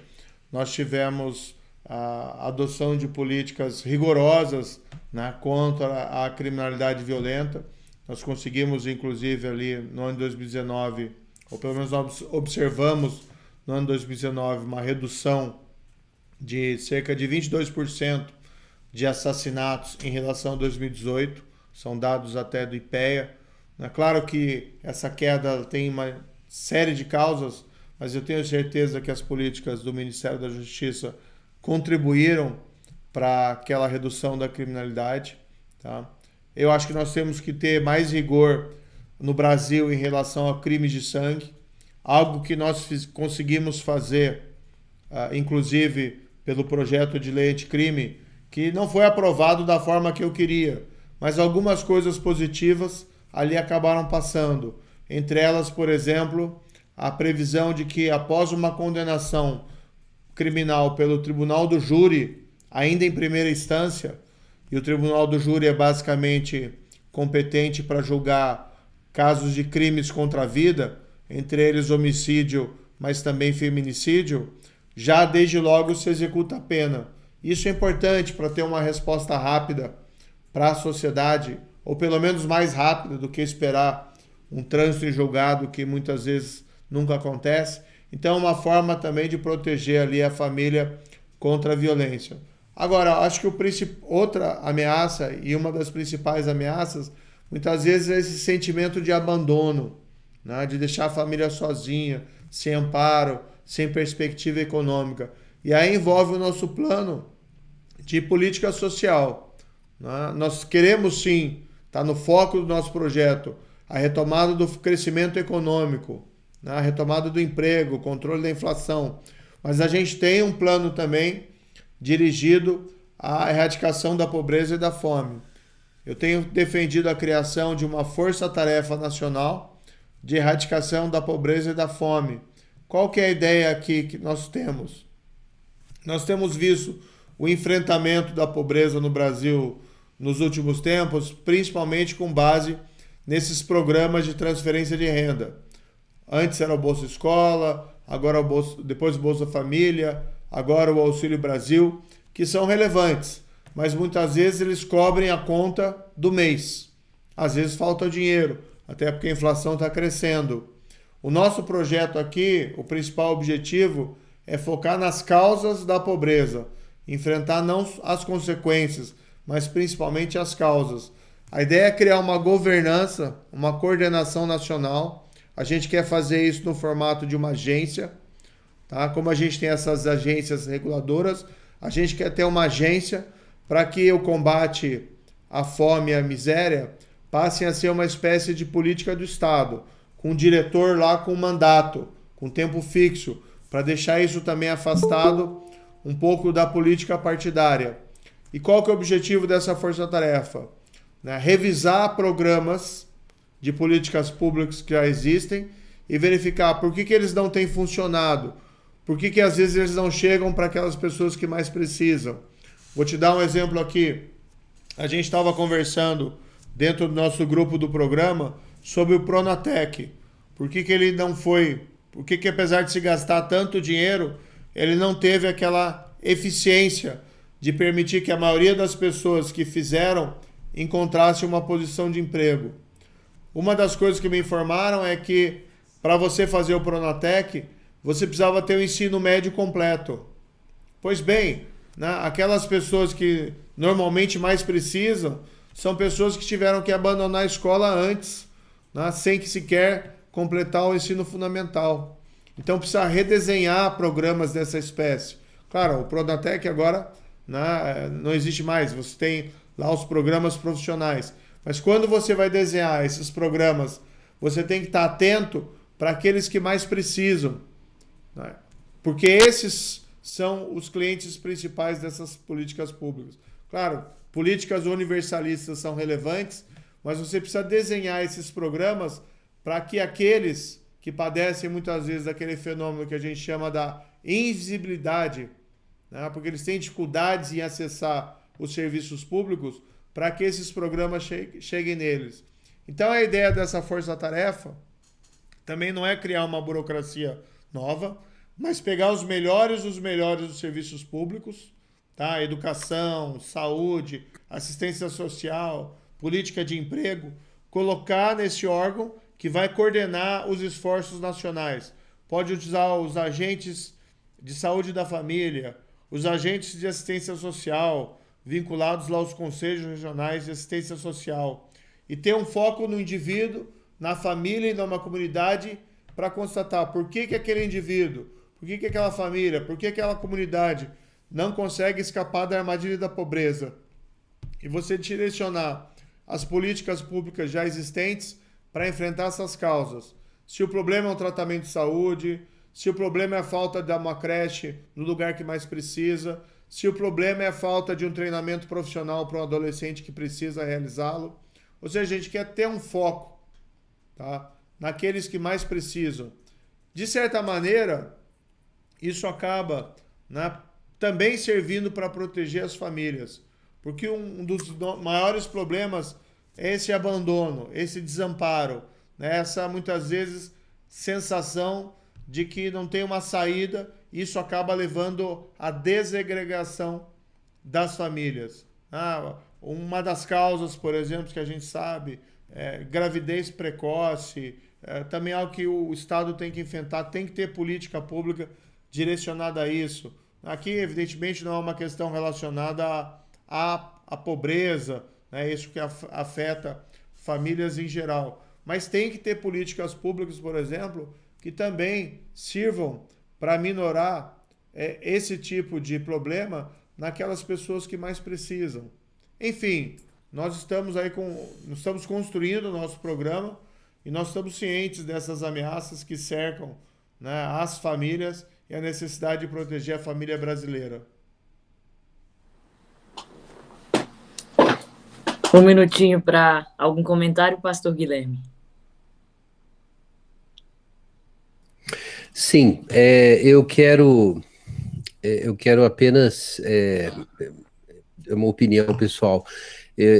nós tivemos a adoção de políticas rigorosas, né, contra a criminalidade violenta. Nós conseguimos, inclusive, ali no ano de 2019, ou pelo menos nós observamos no ano de 2019, uma redução de cerca de 22% de assassinatos em relação a 2018. São dados até do IPEA. É claro que essa queda tem uma série de causas, mas eu tenho certeza que as políticas do Ministério da Justiça contribuíram para aquela redução da criminalidade. Tá? Eu acho que nós temos que ter mais rigor no Brasil em relação a crimes de sangue, algo que nós conseguimos fazer, inclusive pelo projeto de lei anticrime, que não foi aprovado da forma que eu queria, mas algumas coisas positivas ali acabaram passando. Entre elas, por exemplo, a previsão de que após uma condenação criminal pelo tribunal do júri, ainda em primeira instância, e o tribunal do júri é basicamente competente para julgar casos de crimes contra a vida, entre eles homicídio, mas também feminicídio, já desde logo se executa a pena. Isso é importante para ter uma resposta rápida para a sociedade, ou pelo menos mais rápida do que esperar um trânsito em julgado que muitas vezes nunca acontece. Então é uma forma também de proteger ali a família contra a violência. Agora, acho que outra ameaça, e uma das principais ameaças, muitas vezes é esse sentimento de abandono, né? De deixar a família sozinha, sem amparo, sem perspectiva econômica. E aí envolve o nosso plano de política social, né? Nós queremos sim, está no foco do nosso projeto, a retomada do crescimento econômico, né? A retomada do emprego, o controle da inflação. Mas a gente tem um plano também dirigido à erradicação da pobreza e da fome. Eu tenho defendido a criação de uma força-tarefa nacional de erradicação da pobreza e da fome. Qual que é a ideia aqui que nós temos? Nós temos visto o enfrentamento da pobreza no Brasil nos últimos tempos, principalmente com base nesses programas de transferência de renda. Antes era o Bolsa Escola, agora depois o Bolsa Família, agora o Auxílio Brasil, que são relevantes, mas muitas vezes eles cobrem a conta do mês. Às vezes falta dinheiro, até porque a inflação está crescendo. O nosso projeto aqui, o principal objetivo é focar nas causas da pobreza, enfrentar não as consequências, mas principalmente as causas. A ideia é criar uma governança, uma coordenação nacional. A gente quer fazer isso no formato de uma agência, tá? Como a gente tem essas agências reguladoras, a gente quer ter uma agência para que o combate à fome e à miséria passem a ser uma espécie de política do Estado, com um diretor lá com mandato, com tempo fixo, para deixar isso também afastado um pouco da política partidária. E qual que é o objetivo dessa força-tarefa? Né? Revisar programas de políticas públicas que já existem e verificar por que eles não têm funcionado, por que às vezes eles não chegam para aquelas pessoas que mais precisam. Vou te dar um exemplo aqui. A gente estava conversando dentro do nosso grupo do programa sobre o Pronatec. Por que ele não foi... Por que apesar de se gastar tanto dinheiro, ele não teve aquela eficiência de permitir que a maioria das pessoas que fizeram encontrasse uma posição de emprego. Uma das coisas que me informaram é que para você fazer o Pronatec, você precisava ter o ensino médio completo. Pois bem, né, aquelas pessoas que normalmente mais precisam são pessoas que tiveram que abandonar a escola antes, né, sem que sequer completar o ensino fundamental. Então precisa redesenhar programas dessa espécie. Claro, o Pronatec agora, né, não existe mais, você tem lá os programas profissionais. Mas quando você vai desenhar esses programas, você tem que estar atento para aqueles que mais precisam, né? Porque esses são os clientes principais dessas políticas públicas. Claro, políticas universalistas são relevantes, mas você precisa desenhar esses programas para que aqueles que padecem muitas vezes daquele fenômeno que a gente chama da invisibilidade, né? Porque eles têm dificuldades em acessar os serviços públicos, para que esses programas cheguem neles. Então a ideia dessa força-tarefa também não é criar uma burocracia nova, mas pegar os melhores dos serviços públicos, tá? Educação, saúde, assistência social, política de emprego, colocar nesse órgão que vai coordenar os esforços nacionais. Pode utilizar os agentes de saúde da família, os agentes de assistência social, vinculados lá aos conselhos regionais de assistência social, e ter um foco no indivíduo, na família e numa comunidade para constatar por que aquele indivíduo, por que aquela família, por que aquela comunidade não consegue escapar da armadilha da pobreza. E você direcionar as políticas públicas já existentes para enfrentar essas causas. Se o problema é o tratamento de saúde, se o problema é a falta de uma creche no lugar que mais precisa, se o problema é a falta de um treinamento profissional para um adolescente que precisa realizá-lo. Ou seja, a gente quer ter um foco, tá, naqueles que mais precisam. De certa maneira, isso acaba, né, também servindo para proteger as famílias. Porque um dos maiores problemas é esse abandono, esse desamparo, né, essa, muitas vezes, sensação de que não tem uma saída. Isso acaba levando à desegregação das famílias. Uma das causas, por exemplo, que a gente sabe, gravidez precoce, também é algo que o Estado tem que enfrentar, tem que ter política pública direcionada a isso. Aqui, evidentemente, não é uma questão relacionada à pobreza, né, isso que afeta famílias em geral. Mas tem que ter políticas públicas, por exemplo, que também sirvam para minorar esse tipo de problema naquelas pessoas que mais precisam. Enfim, nós estamos construindo o nosso programa e nós estamos cientes dessas ameaças que cercam, né, as famílias e a necessidade de proteger a família brasileira. Um minutinho para algum comentário, pastor Guilherme. Sim, eu quero apenas, uma opinião pessoal,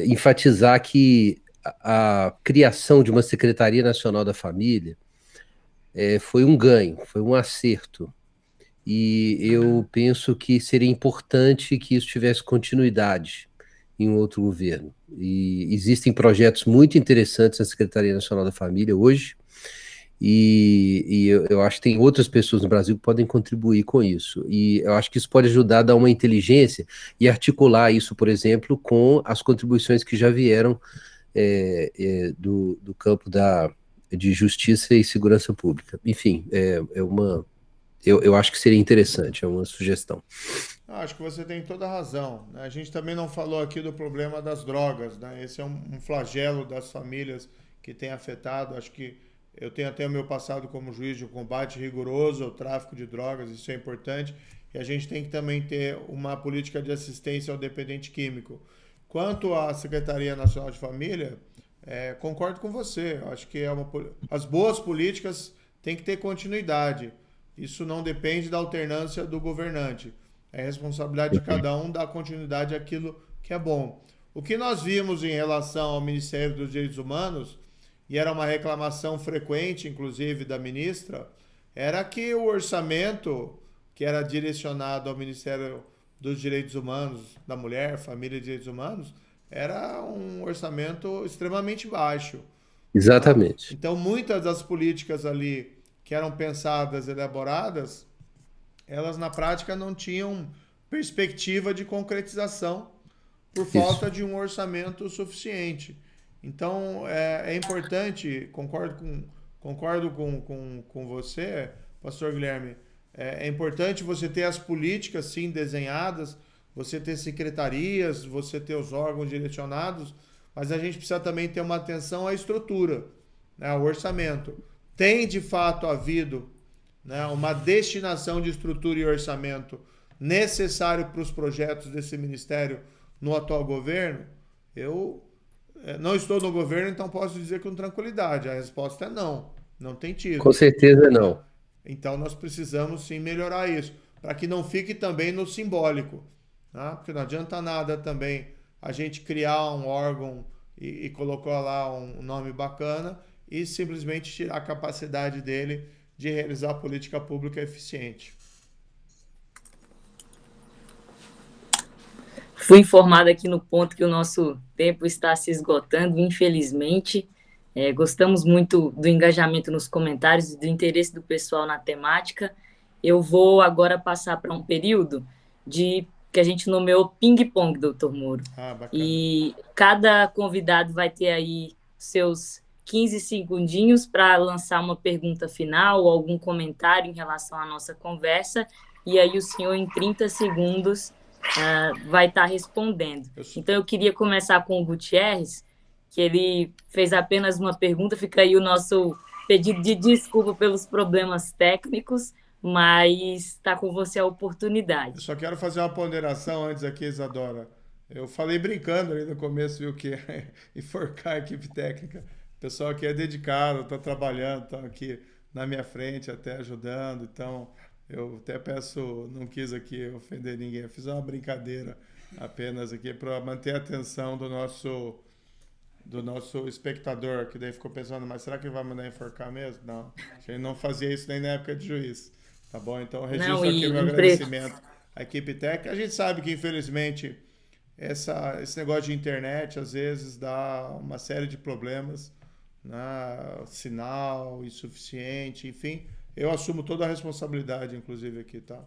enfatizar que a criação de uma Secretaria Nacional da Família foi um ganho, foi um acerto. E eu penso que seria importante que isso tivesse continuidade em um outro governo. E existem projetos muito interessantes na Secretaria Nacional da Família hoje, e eu acho que tem outras pessoas no Brasil que podem contribuir com isso. E eu acho que isso pode ajudar a dar uma inteligência e articular isso, por exemplo, com as contribuições que já vieram do campo de justiça e segurança pública. Enfim, eu acho que seria interessante, é uma sugestão. Acho que você tem toda a razão, né? A gente também não falou aqui do problema das drogas, né? Esse é um flagelo das famílias que tem afetado. Acho que eu tenho até o meu passado como juiz de um combate rigoroso ao tráfico de drogas, isso é importante. E a gente tem que também ter uma política de assistência ao dependente químico. Quanto à Secretaria Nacional de Família, concordo com você. Acho que as boas políticas têm que ter continuidade. Isso não depende da alternância do governante. É responsabilidade de cada um dar continuidade àquilo que é bom. O que nós vimos em relação ao Ministério dos Direitos Humanos, e era uma reclamação frequente, inclusive, da ministra, era que o orçamento que era direcionado ao Ministério dos Direitos Humanos, da Mulher, Família e Direitos Humanos, era um orçamento extremamente baixo. Exatamente. Então, muitas das políticas ali que eram pensadas, elaboradas, elas na prática não tinham perspectiva de concretização por falta de um orçamento suficiente. Então, é importante, concordo com você, pastor Guilherme, é importante você ter as políticas, sim, desenhadas, você ter secretarias, você ter os órgãos direcionados, mas a gente precisa também ter uma atenção à estrutura, né, ao orçamento. Tem, de fato, havido, né, uma destinação de estrutura e orçamento necessário para os projetos desse ministério no atual governo? Eu não estou no governo, então posso dizer com tranquilidade. A resposta é não. Não tem tido. Com certeza não. Então nós precisamos sim melhorar isso, para que não fique também no simbólico. Né? Porque não adianta nada também a gente criar um órgão e colocar lá um nome bacana e simplesmente tirar a capacidade dele de realizar política pública eficiente. Fui informado aqui no ponto que o nosso tempo está se esgotando, infelizmente. Gostamos muito do engajamento nos comentários e do interesse do pessoal na temática. Eu vou agora passar para um período que a gente nomeou ping-pong, doutor Moro. Bacana. E cada convidado vai ter aí seus 15 segundinhos para lançar uma pergunta final ou algum comentário em relação à nossa conversa. E aí o senhor, em 30 segundos, vai estar respondendo. Então, eu queria começar com o Gutierrez, que ele fez apenas uma pergunta. Fica aí o nosso pedido de desculpa pelos problemas técnicos, mas está com você a oportunidade. Eu só quero fazer uma ponderação antes aqui, Isadora. Eu falei brincando ali no começo, viu, que é enforcar a equipe técnica. O pessoal aqui é dedicado, está trabalhando, está aqui na minha frente até ajudando, então eu até peço, não quis aqui ofender ninguém, eu fiz uma brincadeira apenas aqui para manter a atenção do nosso espectador, que daí ficou pensando, mas será que ele vai mandar enforcar mesmo? Não, a gente não fazia isso nem na época de juiz, tá bom? Então eu registro aqui meu agradecimento à equipe técnica. A gente sabe que, infelizmente, esse negócio de internet às vezes dá uma série de problemas, né? Sinal insuficiente, enfim. Eu assumo toda a responsabilidade, inclusive, aqui, tá?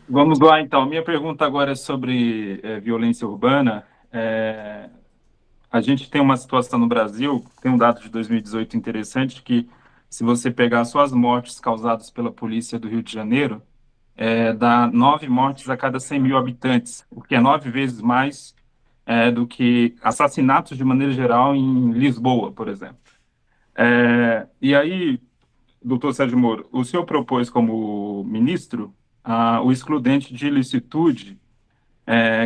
Vamos lá, então. Minha pergunta agora é sobre violência urbana. A gente tem uma situação no Brasil, tem um dado de 2018 interessante, que se você pegar só as mortes causadas pela polícia do Rio de Janeiro, dá 9 mortes a cada 100 mil habitantes, o que é 9 vezes mais do que assassinatos de maneira geral em Lisboa, por exemplo. E aí, doutor Sérgio Moro, o senhor propôs como ministro o excludente de ilicitude,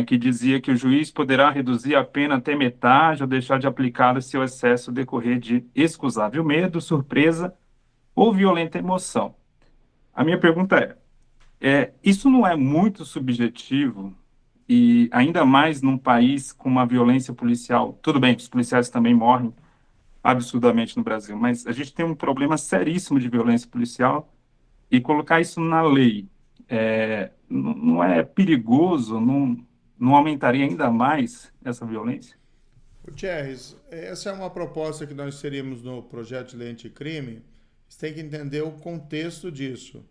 que dizia que o juiz poderá reduzir a pena até metade ou deixar de aplicá-la se o excesso decorrer de excusável medo, surpresa ou violenta emoção. A minha pergunta isso não é muito subjetivo, e ainda mais num país com uma violência policial? Tudo bem, os policiais também morrem absurdamente no Brasil, mas a gente tem um problema seríssimo de violência policial, e colocar isso na lei não é perigoso? Não aumentaria ainda mais essa violência? Gutierrez, essa é uma proposta que nós teríamos no projeto de lei anticrime. Você tem que entender o contexto disso.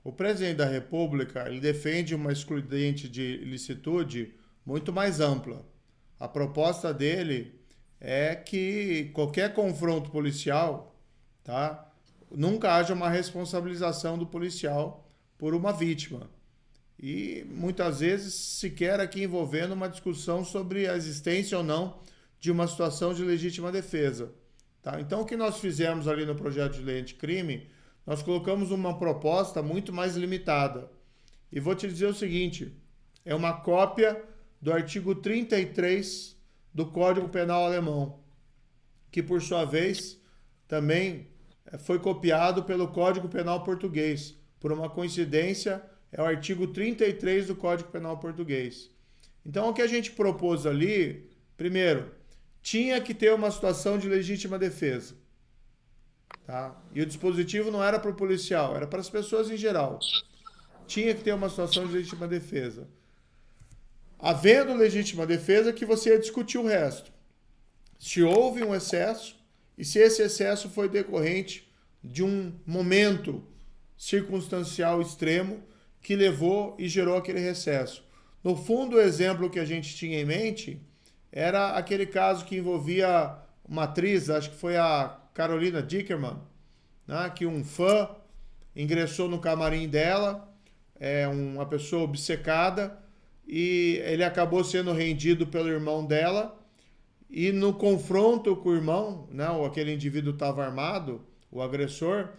O presidente da República, ele defende uma excludente de ilicitude muito mais ampla. A proposta dele é que qualquer confronto policial, tá, nunca haja uma responsabilização do policial por uma vítima. E muitas vezes sequer aqui envolvendo uma discussão sobre a existência ou não de uma situação de legítima defesa. Tá? Então, o que nós fizemos ali no projeto de lei anticrime, nós colocamos uma proposta muito mais limitada. E vou te dizer o seguinte, é uma cópia do artigo 33 do Código Penal alemão, que por sua vez também foi copiado pelo Código Penal português. Por uma coincidência, é o artigo 33 do Código Penal português. Então, o que a gente propôs ali, primeiro, tinha que ter uma situação de legítima defesa. Tá? E o dispositivo não era para o policial, era para as pessoas em geral. Tinha que ter uma situação de legítima defesa. Havendo legítima defesa, que você ia discutir o resto. Se houve um excesso e se esse excesso foi decorrente de um momento circunstancial extremo que levou e gerou aquele recesso. No fundo, o exemplo que a gente tinha em mente era aquele caso que envolvia uma atriz, acho que foi a Carolina Dickerman, né, que um fã ingressou no camarim dela, uma pessoa obcecada, e ele acabou sendo rendido pelo irmão dela, e no confronto com o irmão, né, aquele indivíduo estava armado, o agressor,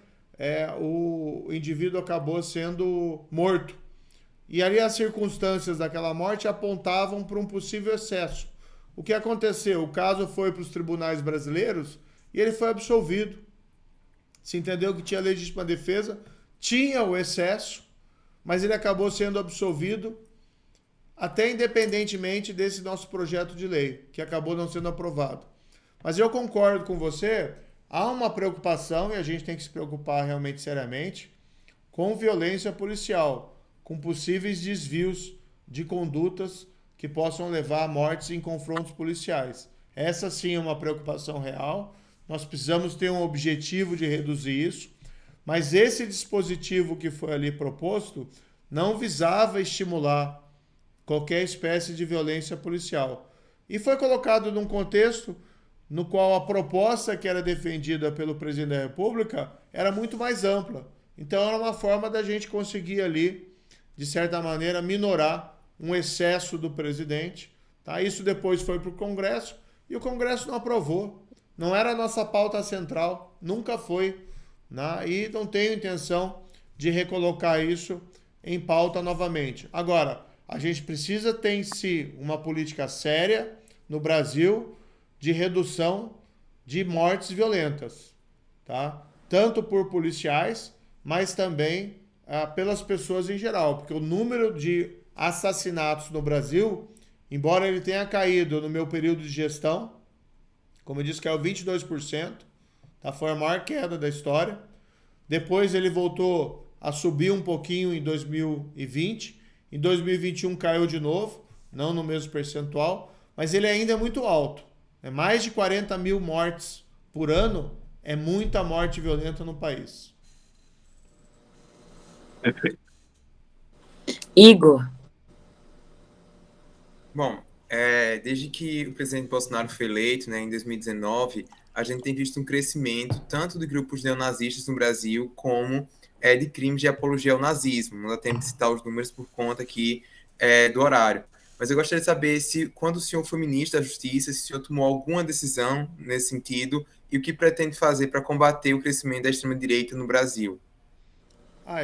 o indivíduo acabou sendo morto. E ali as circunstâncias daquela morte apontavam para um possível excesso. O que aconteceu? O caso foi para os tribunais brasileiros e ele foi absolvido. Se entendeu que tinha legítima defesa, tinha o excesso, mas ele acabou sendo absolvido, até independentemente desse nosso projeto de lei, que acabou não sendo aprovado. Mas eu concordo com você, há uma preocupação, e a gente tem que se preocupar realmente seriamente, com violência policial, com possíveis desvios de condutas que possam levar a mortes em confrontos policiais. Essa sim é uma preocupação real, nós precisamos ter um objetivo de reduzir isso, mas esse dispositivo que foi ali proposto não visava estimular qualquer espécie de violência policial. E foi colocado num contexto no qual a proposta que era defendida pelo presidente da República era muito mais ampla. Então era uma forma da gente conseguir ali, de certa maneira, minorar um excesso do presidente. Tá? Isso depois foi para o Congresso e o Congresso não aprovou. Não era a nossa pauta central, nunca foi. Né? E não tenho intenção de recolocar isso em pauta novamente. Agora, a gente precisa ter em si uma política séria no Brasil de redução de mortes violentas. Tá? Tanto por policiais, mas também pelas pessoas em geral. Porque o número de assassinatos no Brasil, embora ele tenha caído no meu período de gestão, como eu disse, caiu 22%, tá? Foi a maior queda da história. Depois ele voltou a subir um pouquinho em 2020. Em 2021 caiu de novo, não no mesmo percentual, mas ele ainda é muito alto. Mais de 40 mil mortes por ano é muita morte violenta no país. Perfeito. Igor. Bom, desde que o presidente Bolsonaro foi eleito, né, em 2019, a gente tem visto um crescimento tanto de grupos neonazistas no Brasil como de crimes de apologia ao nazismo. Não dá tempo de citar os números por conta aqui do horário. Mas eu gostaria de saber se, quando o senhor foi ministro da Justiça, se o senhor tomou alguma decisão nesse sentido e o que pretende fazer para combater o crescimento da extrema-direita no Brasil.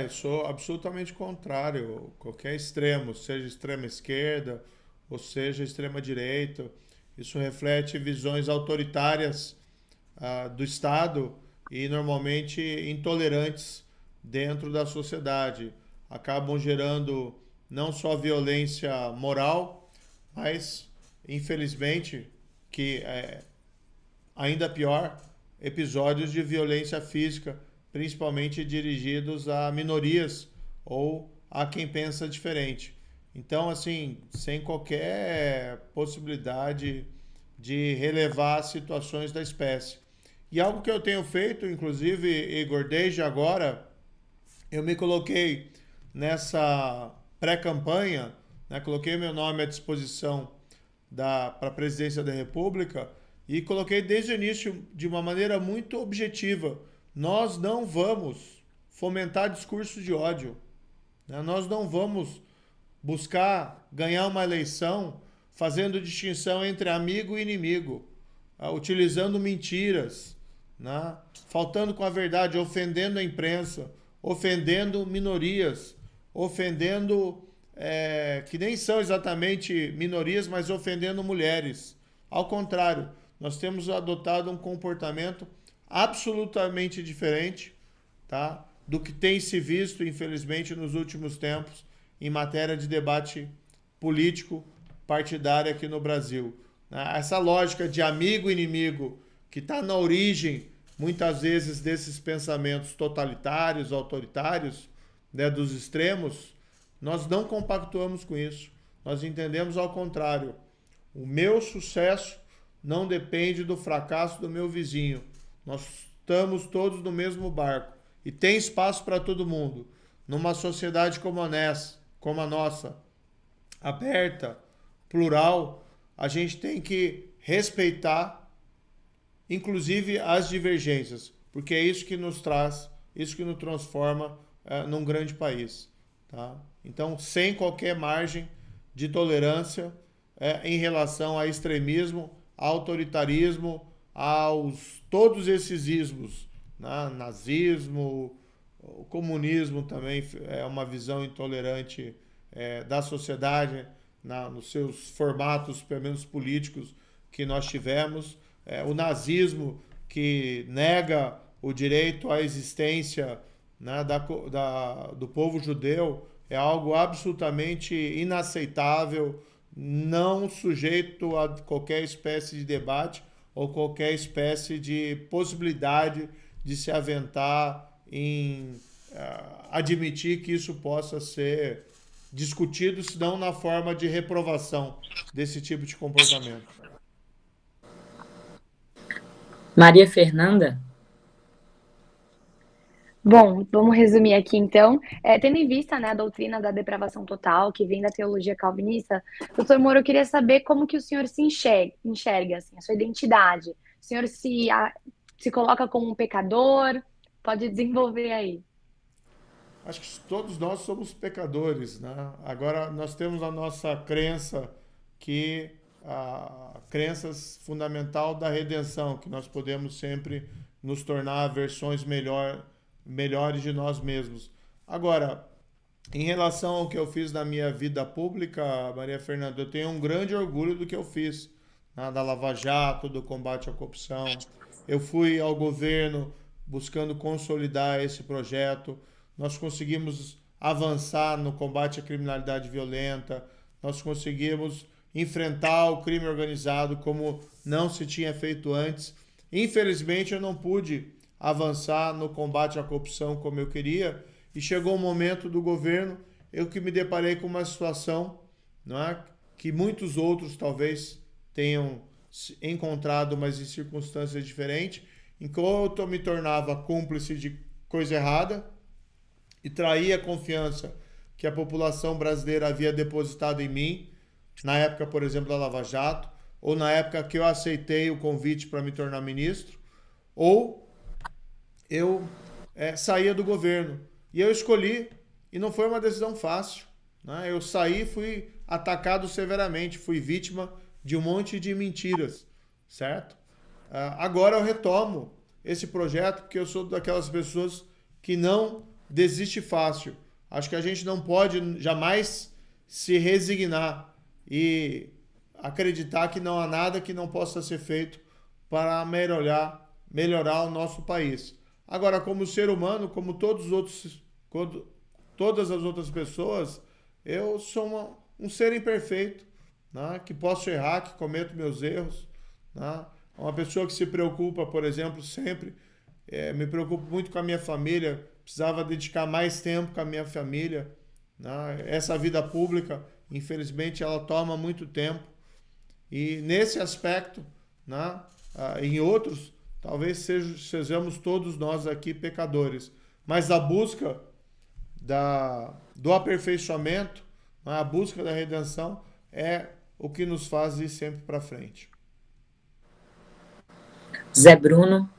Eu sou absolutamente contrário. Qualquer extremo, seja extrema-esquerda ou seja extrema-direita, isso reflete visões autoritárias do Estado e normalmente intolerantes dentro da sociedade. Acabam gerando não só violência moral, mas, infelizmente, que ainda pior, episódios de violência física, principalmente dirigidos a minorias ou a quem pensa diferente. Então, assim, sem qualquer possibilidade de relevar situações da espécie. E algo que eu tenho feito, inclusive, Igor, desde agora, eu me coloquei nessa pré-campanha, né, coloquei meu nome à disposição para a presidência da República e coloquei desde o início de uma maneira muito objetiva. Nós não vamos fomentar discurso de ódio. Né? Nós não vamos buscar ganhar uma eleição fazendo distinção entre amigo e inimigo, utilizando mentiras, né? Faltando com a verdade, ofendendo a imprensa, ofendendo minorias, ofendendo que nem são exatamente minorias, mas ofendendo mulheres, Ao contrário, nós temos adotado um comportamento absolutamente diferente, tá, do que tem se visto, infelizmente, nos últimos tempos em matéria de debate político partidário aqui no Brasil. Essa lógica de amigo e inimigo que está na origem, muitas vezes, desses pensamentos totalitários, autoritários, né, dos extremos, nós não compactuamos com isso. Nós entendemos ao contrário. O meu sucesso não depende do fracasso do meu vizinho. Nós estamos todos no mesmo barco e tem espaço para todo mundo. Numa sociedade como a nossa, aberta, plural, a gente tem que respeitar, inclusive, as divergências, porque é isso que nos traz, isso que nos transforma num grande país. Tá? Então, sem qualquer margem de tolerância em relação a extremismo, a autoritarismo, aos todos esses ismos, né? Nazismo, o comunismo também é uma visão intolerante da sociedade, nos seus formatos, pelo menos políticos, que nós tivemos. O nazismo, que nega o direito à existência, né, do povo judeu, é algo absolutamente inaceitável, não sujeito a qualquer espécie de debate ou qualquer espécie de possibilidade de se aventar em admitir que isso possa ser discutido, senão na forma de reprovação desse tipo de comportamento. Maria Fernanda? Bom, vamos resumir aqui então. Tendo em vista, né, a doutrina da depravação total, que vem da teologia calvinista, doutor Moro, eu queria saber como que o senhor se enxerga assim, a sua identidade. O senhor se coloca como um pecador? Pode desenvolver aí. Acho que todos nós somos pecadores, né? Agora, nós temos a nossa crença, que a crença fundamental da redenção, que nós podemos sempre nos tornar versões melhores de nós mesmos. Agora, em relação ao que eu fiz na minha vida pública, Maria Fernanda, eu tenho um grande orgulho do que eu fiz, né, da Lava Jato, do combate à corrupção. Eu fui ao governo buscando consolidar esse projeto. Nós conseguimos avançar no combate à criminalidade violenta. Nós conseguimos enfrentar o crime organizado como não se tinha feito antes. Infelizmente, eu não pude avançar no combate à corrupção como eu queria, e chegou o momento do governo, eu que me deparei com uma situação, não é, que muitos outros talvez tenham encontrado, mas em circunstâncias diferentes, enquanto eu me tornava cúmplice de coisa errada e traía a confiança que a população brasileira havia depositado em mim, na época, por exemplo, da Lava Jato, ou na época que eu aceitei o convite para me tornar ministro, ou eu saía do governo. E eu escolhi, e não foi uma decisão fácil, né? Eu saí, fui atacado severamente, fui vítima de um monte de mentiras, certo? Agora eu retomo esse projeto, porque eu sou daquelas pessoas que não desiste fácil. Acho que a gente não pode jamais se resignar e acreditar que não há nada que não possa ser feito para melhorar o nosso país. Agora, como ser humano, como todas as outras pessoas, eu sou um ser imperfeito, né? Que posso errar, que cometo meus erros, né? Uma pessoa que se preocupa, por exemplo, sempre, me preocupo muito com a minha família, precisava dedicar mais tempo com a minha família, né? Essa vida pública, infelizmente, ela toma muito tempo. E nesse aspecto, né, em outros, talvez sejamos todos nós aqui pecadores. Mas a busca do aperfeiçoamento, a busca da redenção, é o que nos faz ir sempre para frente. Zé Bruno.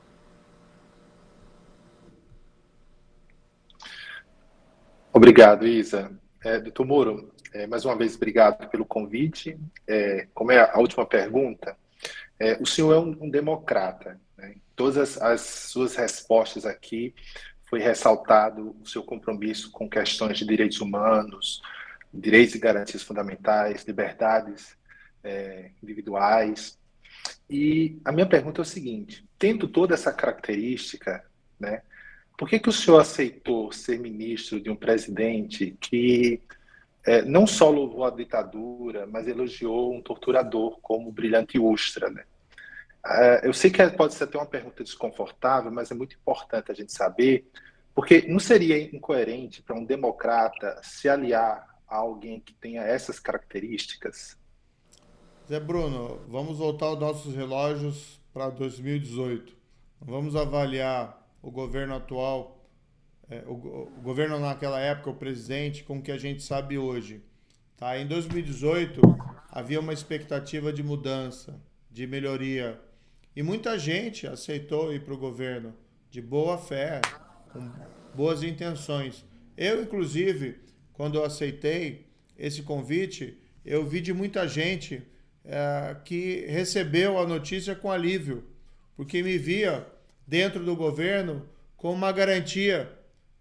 Obrigado, Isa. Doutor Moro, mais uma vez, obrigado pelo convite. Como é a última pergunta, o senhor é um democrata, né? Em todas as suas respostas aqui foi ressaltado o seu compromisso com questões de direitos humanos, direitos e garantias fundamentais, liberdades individuais. E a minha pergunta é o seguinte: tendo toda essa característica, né, por que que o senhor aceitou ser ministro de um presidente que não só louvou a ditadura, mas elogiou um torturador como o Brilhante Ustra, né? Eu sei que pode ser até uma pergunta desconfortável, mas é muito importante a gente saber, porque não seria incoerente para um democrata se aliar a alguém que tenha essas características? Zé Bruno, vamos voltar os nossos relógios para 2018. Vamos avaliar o governo atual, o governo naquela época, o presidente, com o que a gente sabe hoje. Tá? Em 2018, havia uma expectativa de mudança, de melhoria. E muita gente aceitou ir para o governo de boa fé, com boas intenções. Eu, inclusive, quando eu aceitei esse convite, eu vi de muita gente que recebeu a notícia com alívio, porque me via dentro do governo com uma garantia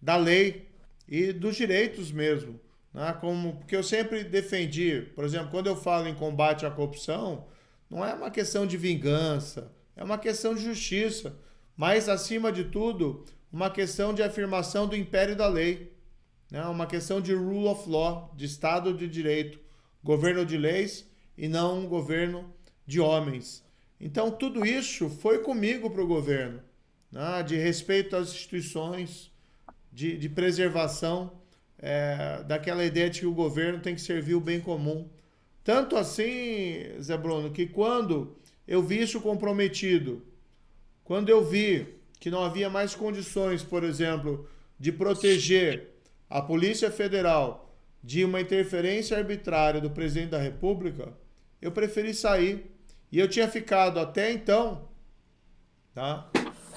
da lei e dos direitos mesmo. Né? Porque eu sempre defendi, por exemplo, quando eu falo em combate à corrupção, não é uma questão de vingança, é uma questão de justiça, mas, acima de tudo, uma questão de afirmação do império da lei, né? Uma questão de rule of law, de Estado de Direito, governo de leis e não um governo de homens. Então, tudo isso foi comigo para o governo, né? De respeito às instituições, de preservação daquela ideia de que o governo tem que servir o bem comum. Tanto assim, Zé Bruno, que quando eu vi isso comprometido, quando eu vi que não havia mais condições, por exemplo, de proteger a Polícia Federal de uma interferência arbitrária do presidente da República, eu preferi sair. E eu tinha ficado até então, tá?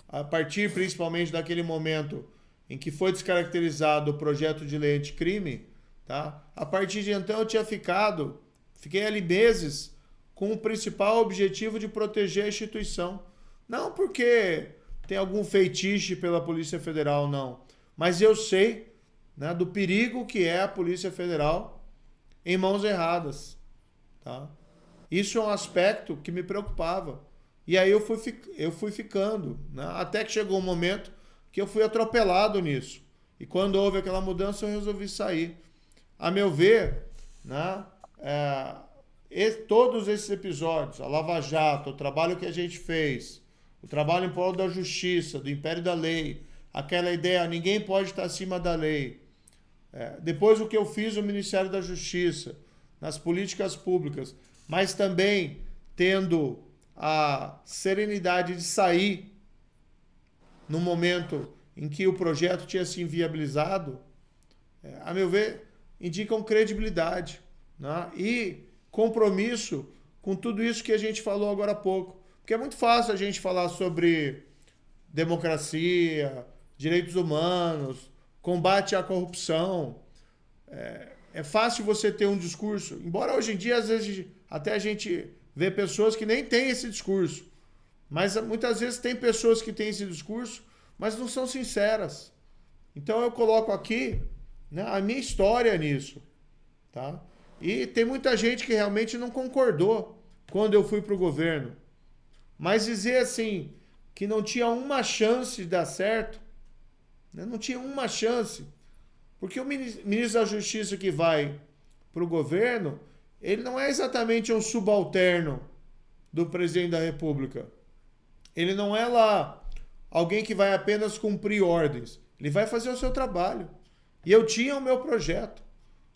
A partir principalmente daquele momento em que foi descaracterizado o projeto de lei anticrime, tá? A partir de então eu fiquei ali meses com o principal objetivo de proteger a instituição. Não porque tem algum feitiço pela Polícia Federal, não. Mas eu sei, né, do perigo que é a Polícia Federal em mãos erradas. Tá? Isso é um aspecto que me preocupava. E aí eu fui ficando. Né? Até que chegou um momento que eu fui atropelado nisso. E quando houve aquela mudança, eu resolvi sair. A meu ver, né, todos esses episódios, a Lava Jato, o trabalho que a gente fez, o trabalho em prol da justiça, do império da lei, aquela ideia, ninguém pode estar acima da lei. Depois o que eu fiz no Ministério da Justiça, nas políticas públicas, mas também tendo a serenidade de sair no momento em que o projeto tinha se inviabilizado, a meu ver, indicam credibilidade, né? E compromisso com tudo isso que a gente falou agora há pouco. Porque é muito fácil a gente falar sobre democracia, direitos humanos, combate à corrupção. É fácil você ter um discurso, embora hoje em dia, às vezes, até a gente vê pessoas que nem têm esse discurso. Mas muitas vezes tem pessoas que têm esse discurso, mas não são sinceras. Então eu coloco aqui, né, a minha história nisso. Tá? E tem muita gente que realmente não concordou quando eu fui para o governo. Mas dizer assim, que não tinha uma chance de dar certo, né? Não tinha uma chance. Porque o ministro da Justiça que vai para o governo, ele não é exatamente um subalterno do presidente da República. Ele não é lá alguém que vai apenas cumprir ordens. Ele vai fazer o seu trabalho. E eu tinha o meu projeto,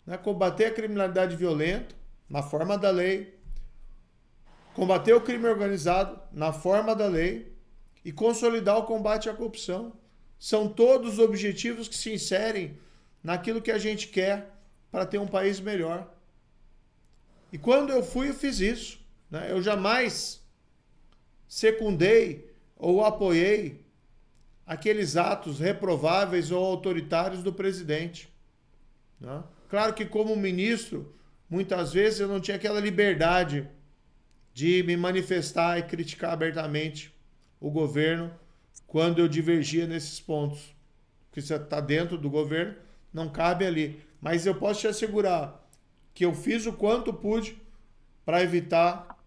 né? Combater a criminalidade violenta na forma da lei, combater o crime organizado na forma da lei e consolidar o combate à corrupção. São todos objetivos que se inserem naquilo que a gente quer para ter um país melhor. E quando eu fui, eu fiz isso. Né? Eu jamais secundei ou apoiei aqueles atos reprováveis ou autoritários do presidente. Né? Claro que como ministro, muitas vezes eu não tinha aquela liberdade de me manifestar e criticar abertamente o governo quando eu divergia nesses pontos. Porque você está dentro do governo, não cabe ali. Mas eu posso te assegurar que eu fiz o quanto pude para evitar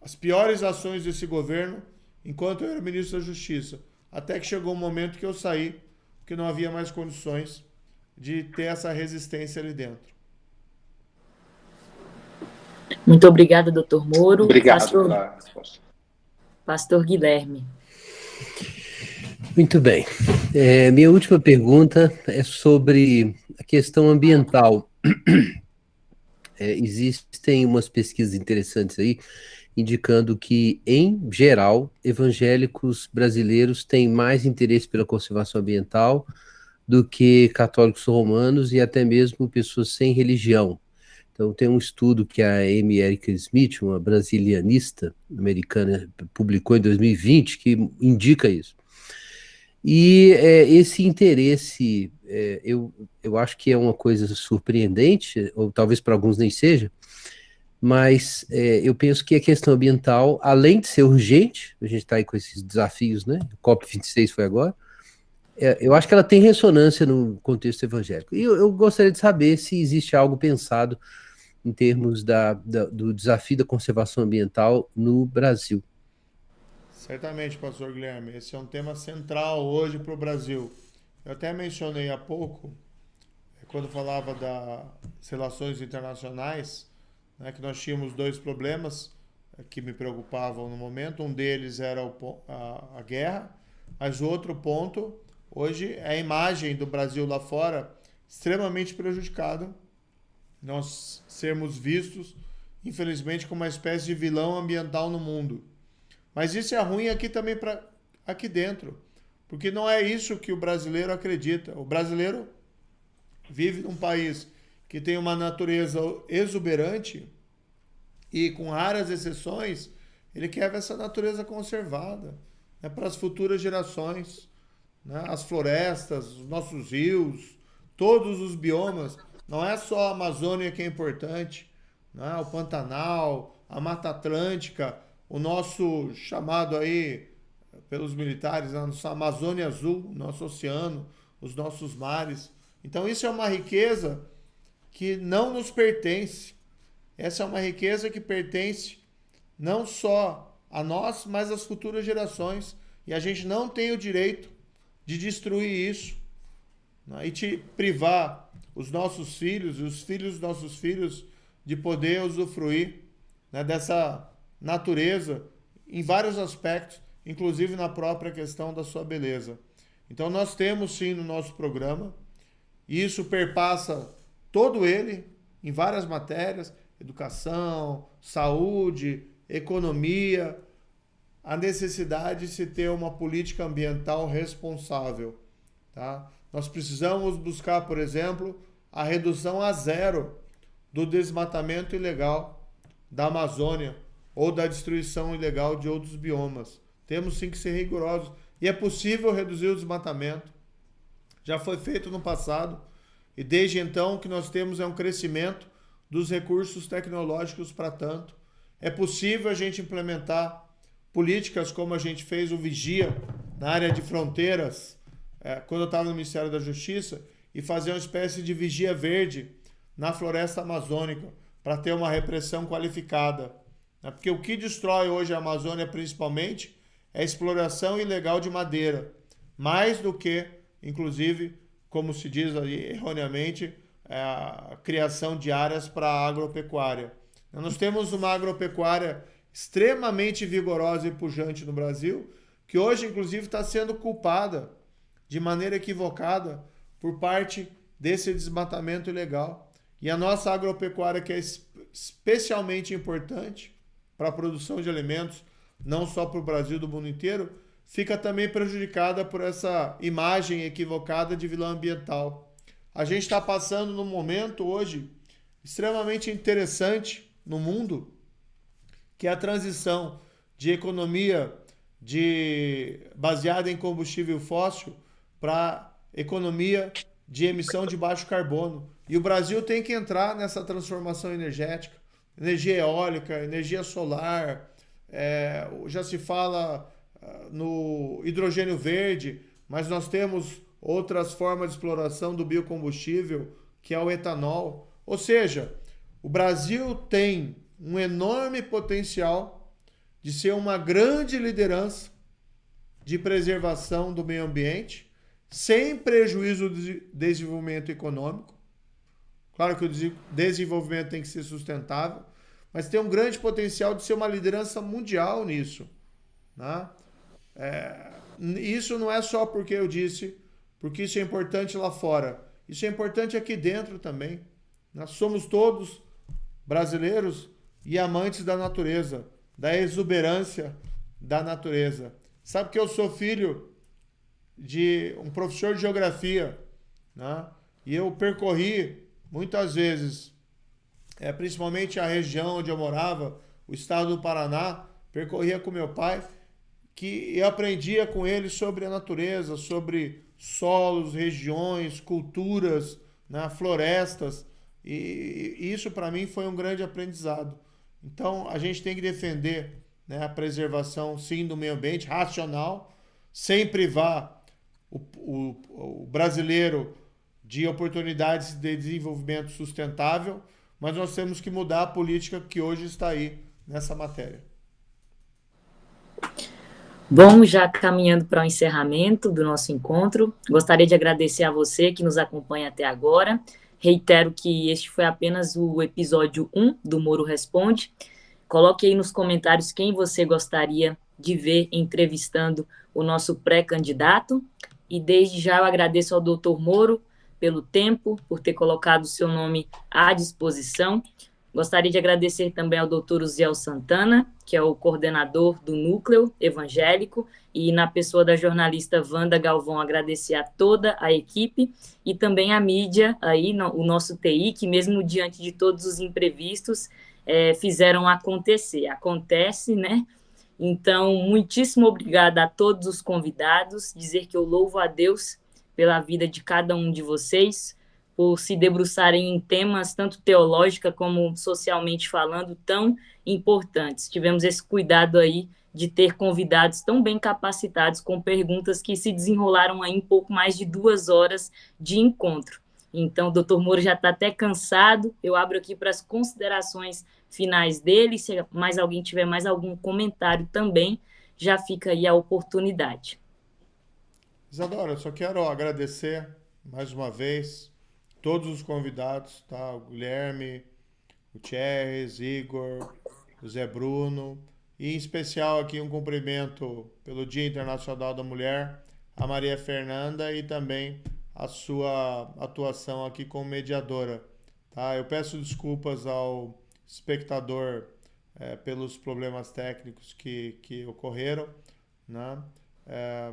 as piores ações desse governo enquanto eu era ministro da Justiça. Até que chegou um momento que eu saí, porque não havia mais condições de ter essa resistência ali dentro. Muito obrigada, doutor Moro. Obrigado pela resposta. Pastor Guilherme. Muito bem. Minha última pergunta é sobre a questão ambiental. Existem umas pesquisas interessantes aí, indicando que, em geral, evangélicos brasileiros têm mais interesse pela conservação ambiental do que católicos romanos e até mesmo pessoas sem religião. Então, tem um estudo que a Amy Erica Smith, uma brasilianista americana, publicou em 2020, que indica isso. E esse interesse, eu acho que é uma coisa surpreendente, ou talvez para alguns nem seja, mas eu penso que a questão ambiental, além de ser urgente, a gente está aí com esses desafios, né? O COP26 foi agora, eu acho que ela tem ressonância no contexto evangélico. E eu gostaria de saber se existe algo pensado em termos do desafio da conservação ambiental no Brasil. Certamente, pastor Guilherme, esse é um tema central hoje para o Brasil. Eu até mencionei há pouco, quando falava das relações internacionais, né, que nós tínhamos dois problemas que me preocupavam no momento. Um deles era a guerra, mas o outro ponto, hoje, é a imagem do Brasil lá fora extremamente prejudicada. Nós sermos vistos, infelizmente, como uma espécie de vilão ambiental no mundo. Mas isso é ruim aqui também, aqui dentro, porque não é isso que o brasileiro acredita. O brasileiro vive num país que tem uma natureza exuberante e, com raras exceções, ele quer ver essa natureza conservada, né, para as futuras gerações, né, as florestas, os nossos rios, todos os biomas. Não é só a Amazônia que é importante, né, o Pantanal, a Mata Atlântica, o nosso chamado aí pelos militares, a nossa Amazônia Azul, o nosso oceano, os nossos mares. Então isso é uma riqueza que não nos pertence. Essa é uma riqueza que pertence não só a nós, mas às futuras gerações. E a gente não tem o direito de destruir isso, né, e de privar os nossos filhos e os filhos dos nossos filhos de poder usufruir, né, dessa natureza em vários aspectos, inclusive na própria questão da sua beleza. Então nós temos sim no nosso programa, e isso perpassa todo ele em várias matérias, educação, saúde, economia, a necessidade de se ter uma política ambiental responsável, tá? Nós precisamos buscar, por exemplo, a redução a zero do desmatamento ilegal da Amazônia ou da destruição ilegal de outros biomas. Temos sim que ser rigorosos. E é possível reduzir o desmatamento. Já foi feito no passado. E desde então o que nós temos é um crescimento dos recursos tecnológicos para tanto. É possível a gente implementar políticas como a gente fez o Vigia na área de fronteiras, quando eu estava no Ministério da Justiça, e fazer uma espécie de vigia verde na floresta amazônica para ter uma repressão qualificada. Porque o que destrói hoje a Amazônia principalmente é a exploração ilegal de madeira, mais do que, inclusive, como se diz ali erroneamente, a criação de áreas para a agropecuária. Nós temos uma agropecuária extremamente vigorosa e pujante no Brasil, que hoje, inclusive, está sendo culpada de maneira equivocada por parte desse desmatamento ilegal. E a nossa agropecuária, que é especialmente importante para a produção de alimentos, não só para o Brasil, do mundo inteiro, fica também prejudicada por essa imagem equivocada de vilão ambiental. A gente está passando num momento hoje extremamente interessante no mundo, que é a transição de economia baseada em combustível fóssil para economia de emissão de baixo carbono. E o Brasil tem que entrar nessa transformação energética. Energia eólica, energia solar, já se fala no hidrogênio verde, mas nós temos outras formas de exploração do biocombustível, que é o etanol. Ou seja, o Brasil tem um enorme potencial de ser uma grande liderança de preservação do meio ambiente, sem prejuízo do desenvolvimento econômico. Claro que o desenvolvimento tem que ser sustentável, mas tem um grande potencial de ser uma liderança mundial nisso, né? Isso não é só porque eu disse, porque isso é importante lá fora. Isso é importante aqui dentro também. Nós somos todos brasileiros e amantes da natureza, da exuberância da natureza. Sabe que eu sou filho de um professor de geografia, né? E eu percorri muitas vezes, principalmente a região onde eu morava, o estado do Paraná, percorria com meu pai, que eu aprendia com ele sobre a natureza, sobre solos, regiões, culturas, né, florestas, e isso para mim foi um grande aprendizado. Então a gente tem que defender, né, a preservação, sim, do meio ambiente, racional, sem privar o brasileiro de oportunidades de desenvolvimento sustentável, mas nós temos que mudar a política que hoje está aí nessa matéria. Bom, já caminhando para o encerramento do nosso encontro, gostaria de agradecer a você que nos acompanha até agora. Reitero que este foi apenas o episódio 1 do Moro Responde. Coloque aí nos comentários quem você gostaria de ver entrevistando o nosso pré-candidato. E desde já eu agradeço ao Dr. Moro pelo tempo, por ter colocado o seu nome à disposição. Gostaria de agradecer também ao Dr. Uziel Santana, que é o coordenador do Núcleo Evangélico, e na pessoa da jornalista Wanda Galvão, agradecer a toda a equipe e também a mídia, aí, o nosso TI, que mesmo diante de todos os imprevistos, fizeram acontecer. Acontece, né? Então, muitíssimo obrigada a todos os convidados, dizer que eu louvo a Deus pela vida de cada um de vocês, por se debruçarem em temas tanto teológica como socialmente falando tão importantes. Tivemos esse cuidado aí de ter convidados tão bem capacitados com perguntas que se desenrolaram aí em pouco mais de 2 horas de encontro. Então, o doutor Moro já está até cansado. Eu abro aqui para as considerações finais dele. Se mais alguém tiver mais algum comentário também, já fica aí a oportunidade. Isadora, eu só quero agradecer mais uma vez todos os convidados, tá? O Guilherme, o Thierry, Igor, o Zé Bruno, e em especial aqui um cumprimento pelo Dia Internacional da Mulher, a Maria Fernanda, e também a sua atuação aqui como mediadora, tá? Eu peço desculpas ao espectador pelos problemas técnicos que ocorreram, né?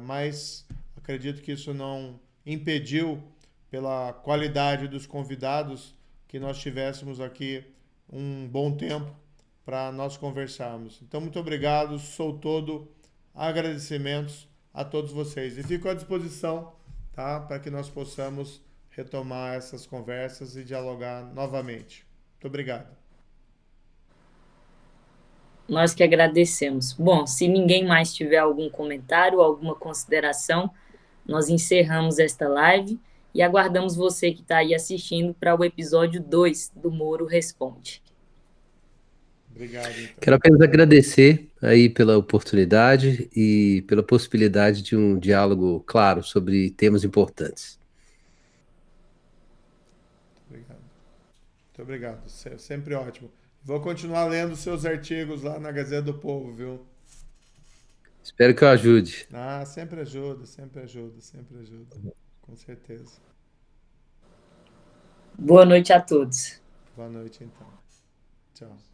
Mas acredito que isso não impediu, pela qualidade dos convidados, que nós tivéssemos aqui um bom tempo para nós conversarmos. Então, muito obrigado, sou todo agradecimentos a todos vocês. E fico à disposição, tá, para que nós possamos retomar essas conversas e dialogar novamente. Muito obrigado. Nós que agradecemos. Bom, se ninguém mais tiver algum comentário, alguma consideração, nós encerramos esta live e aguardamos você que está aí assistindo para o episódio 2 do Moro Responde. Obrigado, então. Quero apenas agradecer aí pela oportunidade e pela possibilidade de um diálogo claro sobre temas importantes. Obrigado. Muito obrigado. Sempre ótimo. Vou continuar lendo seus artigos lá na Gazeta do Povo, viu? Espero que eu ajude. Sempre ajuda, sempre ajuda, sempre ajuda. Com certeza. Boa noite a todos. Boa noite, então. Tchau.